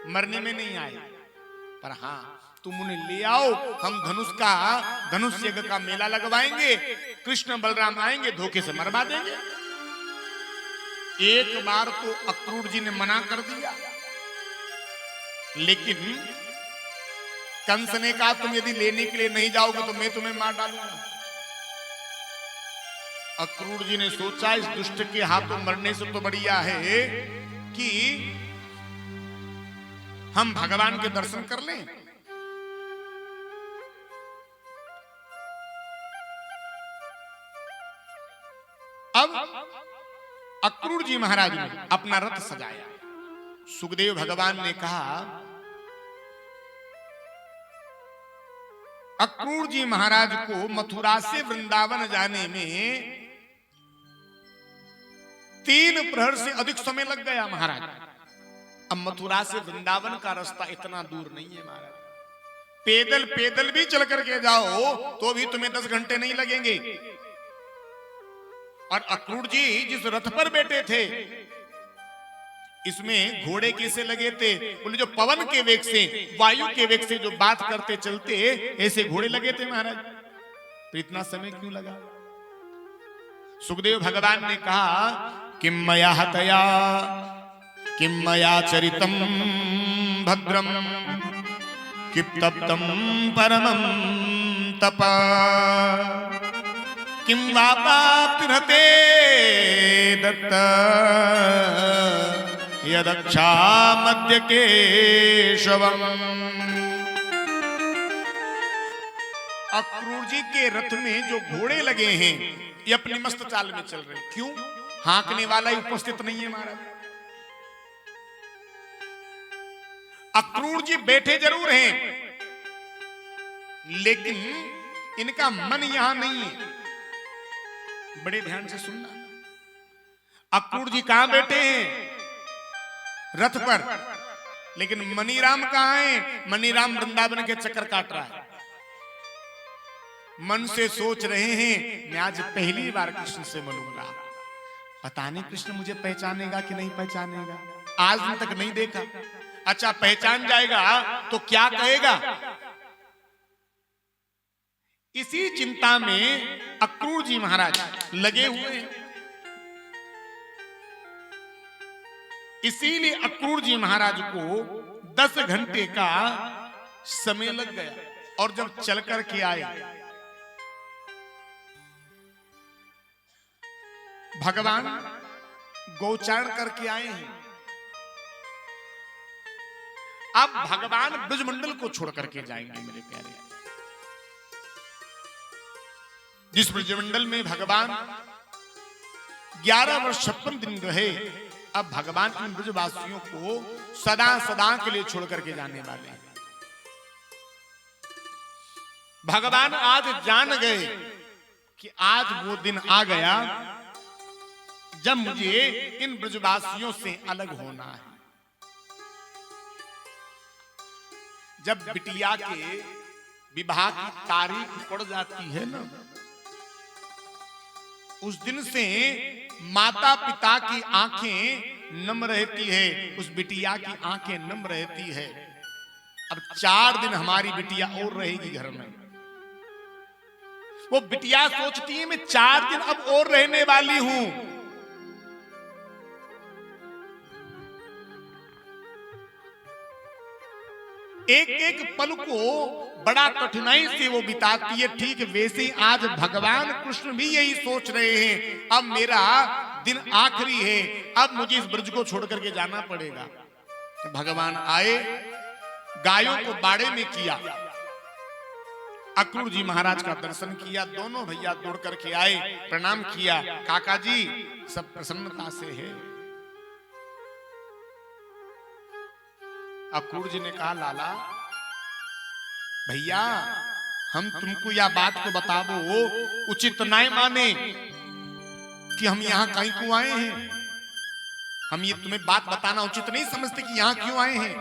मरने में नहीं आए, पर हाँ तुम उन्हें ले आओ, हम धनुष यज्ञ का मेला लगवाएंगे, कृष्ण बलराम आएंगे, धोखे से मरवा देंगे। एक बार तो अक्रूर जी ने मना कर दिया, लेकिन कंस ने कहा तुम यदि लेने के लिए नहीं जाओगे तो मैं तुम्हें मार डालूंगा। अक्रूर जी ने सोचा इस दुष्ट के हाथों मरने से तो बढ़िया है कि हम भगवान के दर्शन कर लें। अब अक्रूर जी महाराज ने अपना रथ सजाया। सुखदेव भगवान ने कहा, अक्रूर जी महाराज को मथुरा से वृंदावन जाने में 3 प्रहर से अधिक समय लग गया महाराज। अब मथुरा से वृंदावन का रास्ता इतना दूर नहीं है महाराज, पैदल भी चल करके जाओ तो भी तुम्हें 10 घंटे नहीं लगेंगे। और अक्रूर जी जिस रथ पर बैठे थे इसमें घोड़े कैसे लगे थे? बोले जो पवन के वेग से, वायु के वेग से जो बात करते चलते ऐसे घोड़े लगे थे महाराज। तो इतना समय क्यों लगा? सुखदेव भगवान ने कहा, किम मया हतया किम मया चरितम भद्रम किप्तप्तम परमं तपा किम वापापिरते दत्त यदक्षा मध्य केशवम। अक्रूर जी के रथ में जो घोड़े लगे हैं ये अपनी मस्त चाल में चल रहे हैं। क्यों? हाँकने वाला ही उपस्थित नहीं है महाराज। अक्रूर जी बैठे जरूर हैं, लेकिन इनका मन यहां नहीं है। बड़े ध्यान से सुनना। अक्रूर जी कहां बैठे हैं? रथ पर। लेकिन मनीराम कहां है? मनीराम वृंदावन के चक्कर काट रहा है। मन से सोच रहे हैं मैं आज पहली बार कृष्ण से मिलूंगा, पता नहीं कृष्ण मुझे पहचानेगा कि नहीं पहचानेगा, आज दिन तक नहीं देखा। अच्छा पहचान जाएगा तो क्या कहेगा? इसी चिंता में अक्रूर जी महाराज लगे हुए हैं। इसीलिए अक्रूर जी महाराज को 10 घंटे का समय लग गया। और जब चल करके आए, भगवान गोचारण करके आए हैं। अब भगवान ब्रजमंडल को छोड़ करके जाएंगे मेरे प्यारे। जिस ब्रजमंडल में भगवान 11 वर्ष 56 दिन रहे, अब भगवान इन ब्रजवासियों को सदा सदा के लिए छोड़ करके जाने वाले हैं। भगवान आज जान गए कि आज वो दिन आ गया जब मुझे इन ब्रजवासियों से अलग होना है। जब बिटिया के विवाह की तारीख पड़ जाती है ना, उस दिन से माता पिता की आंखें नम रहती है, उस बिटिया की आंखें नम रहती है। अब 4 दिन हमारी बिटिया और रहेगी घर में। वो बिटिया सोचती है मैं 4 दिन अब और रहने वाली हूं। एक एक पल को बड़ा कठिनाई से वो बिताती है। ठीक वैसे ही आज भगवान कृष्ण भी यही सोच रहे हैं, अब मेरा दिन आखिरी है, अब मुझे इस ब्रज को छोड़ करके जाना पड़ेगा। तो भगवान आए, गायों को बाड़े में किया, अक्रूर जी महाराज का दर्शन किया। दोनों भैया दौड़ करके आए, प्रणाम किया। काका जी सब प्रसन्नता से है। अक्रूर जी ने कहा लाला भैया, हम तुमको यह बात तो बताओ, उचित नहीं माने कि हम यहां कहीं क्यों आए हैं। हम ये तुम्हें बात बताना उचित नहीं समझते कि यहां क्यों आए हैं।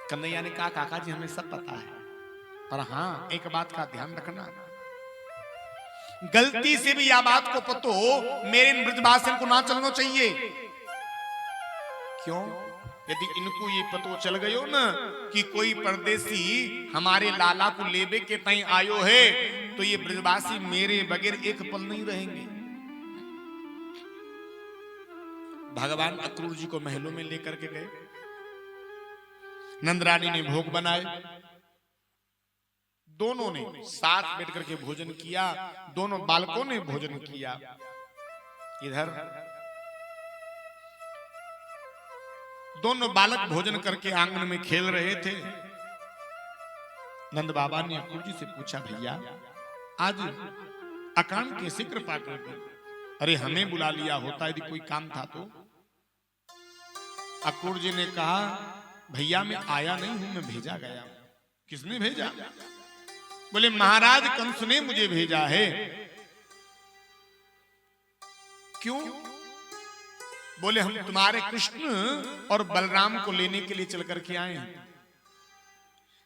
कन्हैया ने कहा काका जी हमें सब पता है, पर हां एक बात का ध्यान रखना, गलती से भी यह बात को पतो मेरे इन ब्रजवासियों को ना चलना चाहिए। क्यों? यदि इनको ये पतो चल गयो ना कि कोई परदेसी हमारे लाला को लेबे के तई आयो है, तो ये ब्रजवासी मेरे बगैर एक पल नहीं रहेंगे। भगवान अक्रूर जी को महलों में लेकर के गए। नंदरानी ने भोग बनाए, दोनों ने साथ बैठ करके भोजन किया, दोनों बालकों ने भोजन किया। इधर दोनों बालक भोजन करके आंगन में खेल रहे थे। नंद बाबा ने अक्रूर जी से पूछा भैया आज अकारण कैसे कृपा कर दी? अरे हमें बुला लिया होता यदि कोई काम था तो। अक्रूर जी ने कहा भैया मैं आया नहीं हूं, मैं भेजा गया। किसने भेजा? बोले महाराज कंस ने मुझे भेजा है। क्यों? बोले हम तुम्हारे कृष्ण और बलराम को लेने के लिए चल करके आए हैं।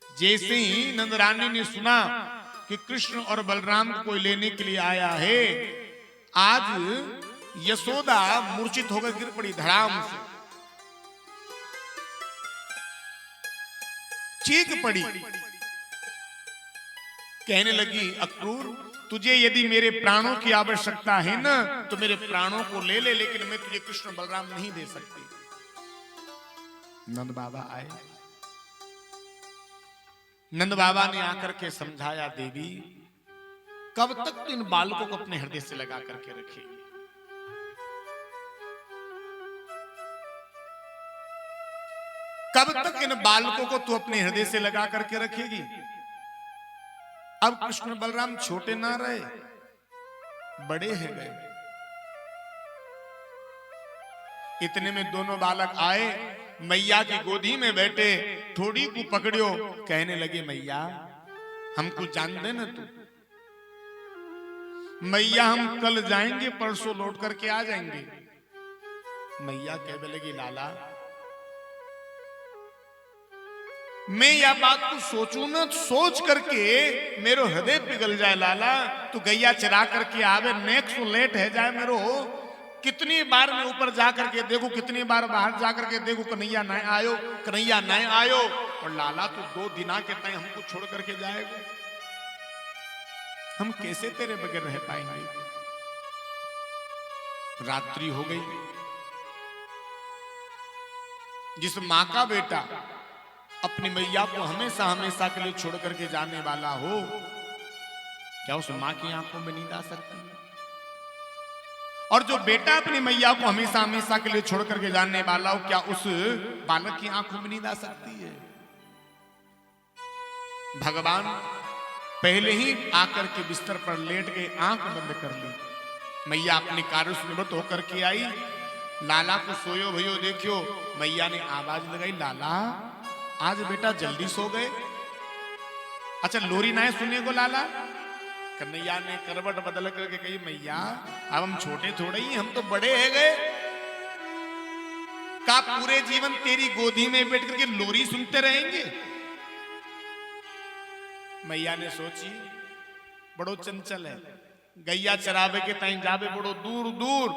जैसे ही नंदरानी ने सुना कि कृष्ण और बलराम को कोई लेने के लिए आया है, आज यशोदा मूर्छित होकर गिर पड़ी धड़ाम से, चीख पड़ी, कहने लगी अक्रूर तुझे यदि मेरे प्राणों की आवश्यकता है ना तो मेरे प्राणों को ले ले, लेकिन मैं तुझे कृष्ण बलराम नहीं दे सकती। नंद बाबा आए, नंद बाबा ने आकर के समझाया देवी कब तक इन बालकों को अपने हृदय से लगा करके रखेगी। कब तक इन बालकों को तू अपने हृदय से लगा करके रखेगी। अब कृष्ण बलराम छोटे ना रहे, बड़े हैं गए। इतने में दोनों बालक आए मैया की गोदी में बैठे थोड़ी को पकड़ियो, कहने लगे मैया हमको जान दे ना तू, मैया हम कल जाएंगे परसों लौट करके आ जाएंगे। मैया कहने लगी लाला मैं यह बात को सोचूं ना, सोच करके मेरो हृदय पिघल जाए लाला, तू गैया चरा करके आवे नेक्स्ट लेट है जाए मेरो, कितनी बार मैं ऊपर जा करके देखूं, कितनी बार बाहर जा करके देखूं, कन्हैया नहीं आयो, कन्हैया नहीं आयो। और लाला तू 2 दिना के तय हमको छोड़ करके जाएगा, हम कैसे तेरे बगैर रह पाएंगे। रात्रि हो गई। जिस मां का बेटा अपनी मैया को हमेशा हमेशा के लिए छोड़ करके जाने वाला हो, क्या उस मां की आंखों में नींद आ सकती है? और जो बेटा अपनी मैया को हमेशा हमेशा के लिए छोड़ करके जाने वाला हो, क्या उस बालक की आंखों में नींद आ सकती है? भगवान पहले ही आकर के बिस्तर पर लेट गए, आंख बंद कर ली। मैया अपनी कार्य से निवृत्त होकर के आई, लाला को सोयो भयो देखियो। मैया ने आवाज लगाई, लाला आज बेटा जल्दी सो गए? अच्छा लोरी ना सुनिए को लाला। कन्हैया ने करवट बदल करके कही, मैया अब हम छोटे थोड़े ही, हम तो बड़े है गए, का पूरे जीवन तेरी गोदी में बैठ करके लोरी सुनते रहेंगे? मैया ने सोची बड़ो चंचल है, गैया चरावे के टाइम जावे बड़ो दूर दूर,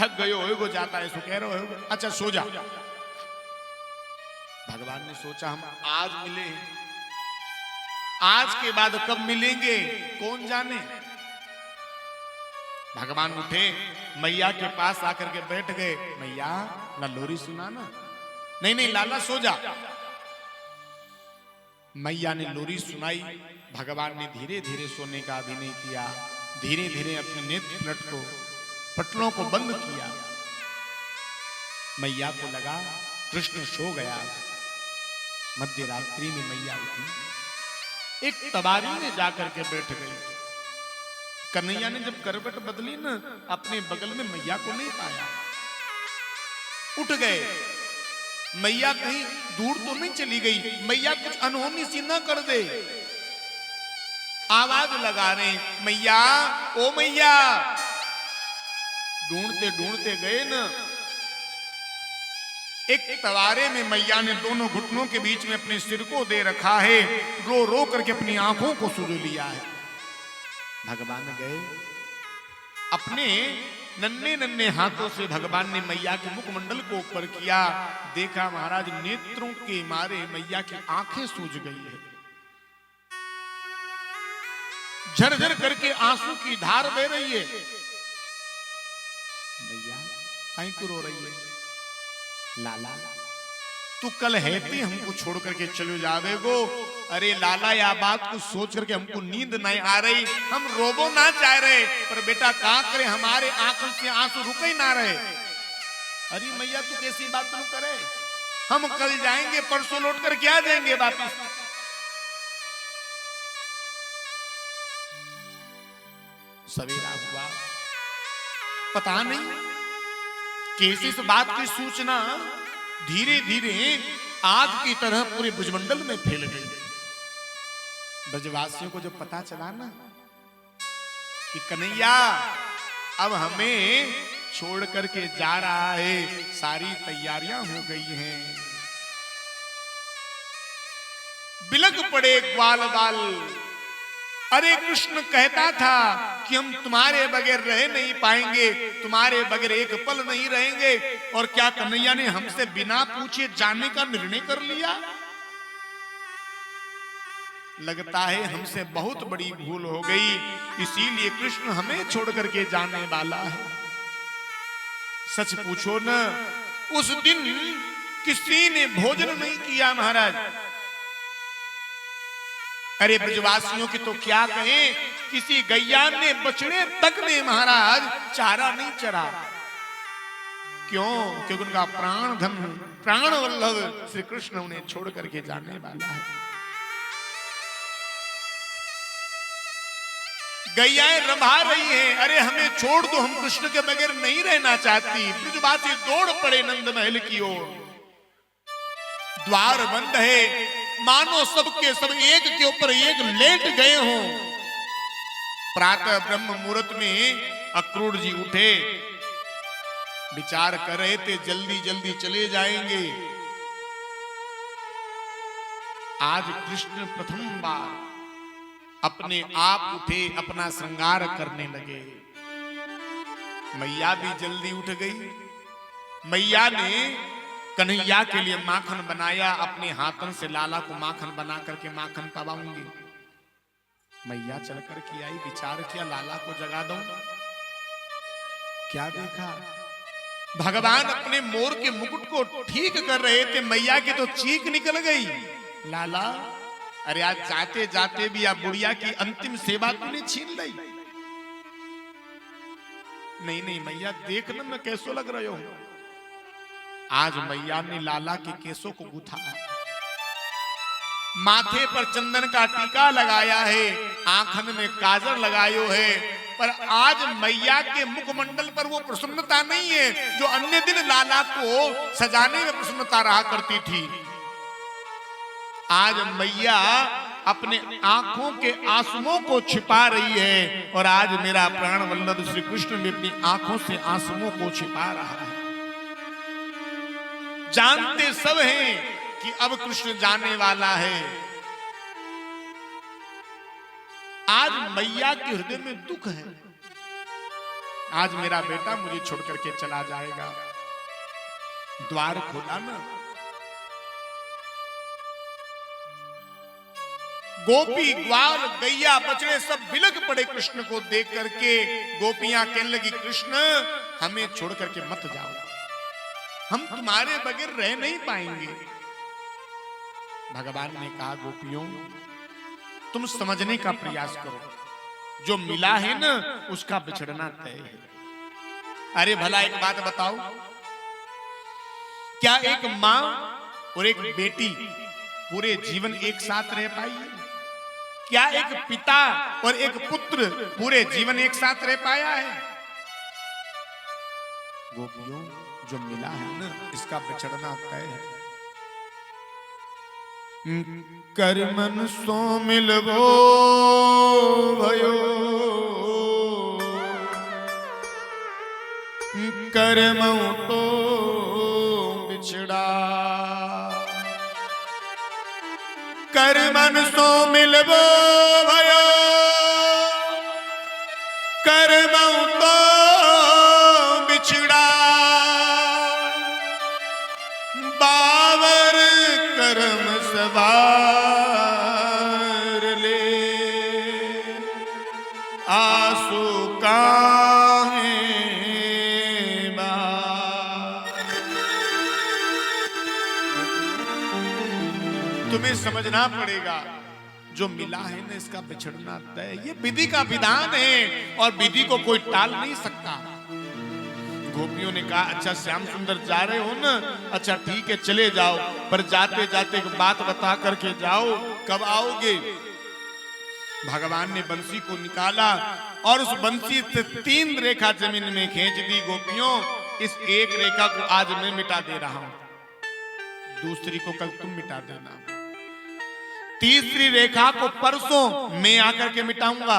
थक गयो होएगो जाता है, सो कह रहे हो अच्छा सो जा। भगवान ने सोचा हम आज मिले, आज के बाद कब मिलेंगे कौन जाने। भगवान उठे, मैया के पास आकर के बैठ गए। मैया ना लोरी सुना ना। नहीं नहीं लाला सो जा। मैया ने लोरी सुनाई। भगवान ने धीरे धीरे सोने का अभिनय किया, धीरे धीरे अपने नेत्र पटलों को बंद किया। मैया को लगा कृष्ण सो गया। मध्य रात्रि में मैया उठी, एक तबारी में जाकर के बैठ गई। कन्हैया ने जब करवट बदली ना, अपने बगल में मैया को नहीं पाया, उठ गए। मैया कहीं दूर तो नहीं चली गई, मैया कुछ अनहोनी सी ना कर दे। आवाज लगा रहे, मैया ओ मैया। ढूंढते ढूंढते गए ना, एक तवारे में मैया ने दोनों घुटनों के बीच में अपने सिर को दे रखा है, रो रो करके अपनी आंखों को सुझ लिया है। भगवान गए, अपने नन्हे नन्हे हाथों से भगवान ने मैया के मुखमंडल को ऊपर किया। देखा महाराज नेत्रों के मारे मैया की आंखें सूज गई है, झरझर करके आंसू की धार बह रही है। मैया कहीं को रो रही है? लाला तू कल हैती हमको छोड़ करके चलो जावेगो। अरे लाला या बात को सोच करके हमको नींद नहीं आ रही, हम रोबो ना चाह रहे, पर बेटा क्या करे, हमारे आंखों से आंसू रुक ही ना रहे। अरे मैया तू कैसी बात तू करे, हम कल जाएंगे परसों लौट कर क्या जाएंगे वापस। सवेरा हुआ, पता नहीं कैसे इस बात की सूचना धीरे धीरे आग की तरह पूरे ब्रजमंडल में फैल गई। ब्रजवासियों को जब पता चला ना कि कन्हैया अब हमें छोड़ करके जा रहा है, सारी तैयारियां हो गई हैं, बिलक पड़े ग्वाल बाल। अरे कृष्ण कहता था कि हम तुम्हारे बगैर रह नहीं पाएंगे, तुम्हारे बगैर एक पल नहीं रहेंगे, और क्या कन्हैया ने हमसे बिना पूछे जाने का निर्णय कर लिया? लगता है हमसे बहुत बड़ी भूल हो गई, इसीलिए कृष्ण हमें छोड़ करके जाने वाला है। सच पूछो न, उस दिन किसी ने भोजन नहीं किया महाराज। अरे ब्रजवासियों की तो क्या कहें, किसी गैया ने बछड़े तक ने महाराज चारा नहीं चरा। क्यों? क्योंकि उनका प्राण धन प्राण वल्लभ श्री कृष्ण उन्हें छोड़ करके जाने वाला है। गैयाएं रंभा रही हैं, अरे हमें छोड़ दो, हम कृष्ण के बगैर नहीं रहना चाहती। ब्रजवासी दौड़ पड़े नंद महल की ओर। द्वार बंद है, मानो सबके सब एक के ऊपर एक लेट गए हों। प्रातः ब्रह्म मुहूर्त में अक्रूर जी उठे, विचार कर रहे थे जल्दी जल्दी चले जाएंगे। आज कृष्ण प्रथम बार अपने आप उठे, अपना श्रृंगार करने लगे। मैया भी जल्दी उठ गई। मैया ने कन्हैया के लिए माखन बनाया, अपने हाथों से लाला को माखन बना करके माखन पवाऊंगी। मैया चल कर के आई, विचार किया लाला को जगा दूं। क्या देखा, भगवान अपने मोर के मुकुट को ठीक कर रहे थे, मैया की तो चीख निकल गई। लाला, अरे आज जाते जाते भी आप बुढ़िया की अंतिम सेवा तूने छीन ली। नहीं नहीं मैया, देखना मैं कैसो लग रहे हो। आज मैया ने लाला के केसों को गुथा, माथे पर चंदन का टीका लगाया है, आंखन में काजल लगायो है, पर आज मैया के मुखमंडल पर वो प्रसन्नता नहीं है जो अन्य दिन लाला को सजाने में प्रसन्नता रहा करती थी। आज मैया अपने आंखों के आंसुओं को छिपा रही है, और आज मेरा प्राण वल्लभ श्री कृष्ण भी अपनी आंखों से आंसुओं को छिपा रहा है। जानते सब हैं कि अब कृष्ण जाने वाला है। आज मैया के हृदय में दुख है, आज मेरा बेटा मुझे छोड़ करके चला जाएगा। द्वार खोला ना, गोपी ग्वाल गैया बछड़े सब बिलक पड़े कृष्ण को देख करके। गोपियां कहने लगी, कृष्ण हमें छोड़ करके मत जाओ, हम तुम्हारे बगैर रह नहीं पाएंगे। भगवान ने कहा, गोपियों तुम समझने का प्रयास करो, जो मिला है ना उसका बिछड़ना तय है। अरे भला एक बात बताओ, क्या एक मां और एक बेटी पूरे जीवन एक साथ रह पाई है? क्या एक पिता और एक पुत्र पूरे जीवन एक साथ रह पाया है? गोपियों, जो मिला है ना इसका बिछड़ना तय है। कर्मन सो मिलबो भयो, कर्मों तो बिछड़ा। कर्मन सो मिलबो भयो, कर्मों तो बिछड़ा। बावर कर्म सवार ले, आंसू काहे बार। तुम्हें समझना पड़ेगा, जो मिला है ना इसका बिछड़ना तय। ये विधि का विधान है और विधि को कोई टाल नहीं सकता। गोपियों ने कहा, अच्छा श्याम सुंदर जा रहे हो ना, अच्छा ठीक है चले जाओ, पर जाते जाते एक बात बता करके जाओ, कब आओगे? भगवान ने बंसी को निकाला और उस बंसी से 3 रेखा जमीन में खींच दी। गोपियों, इस एक रेखा को आज मैं मिटा दे रहा हूं, दूसरी को कल तुम मिटा देना, तीसरी रेखा को परसों मैं आकर के मिटाऊंगा,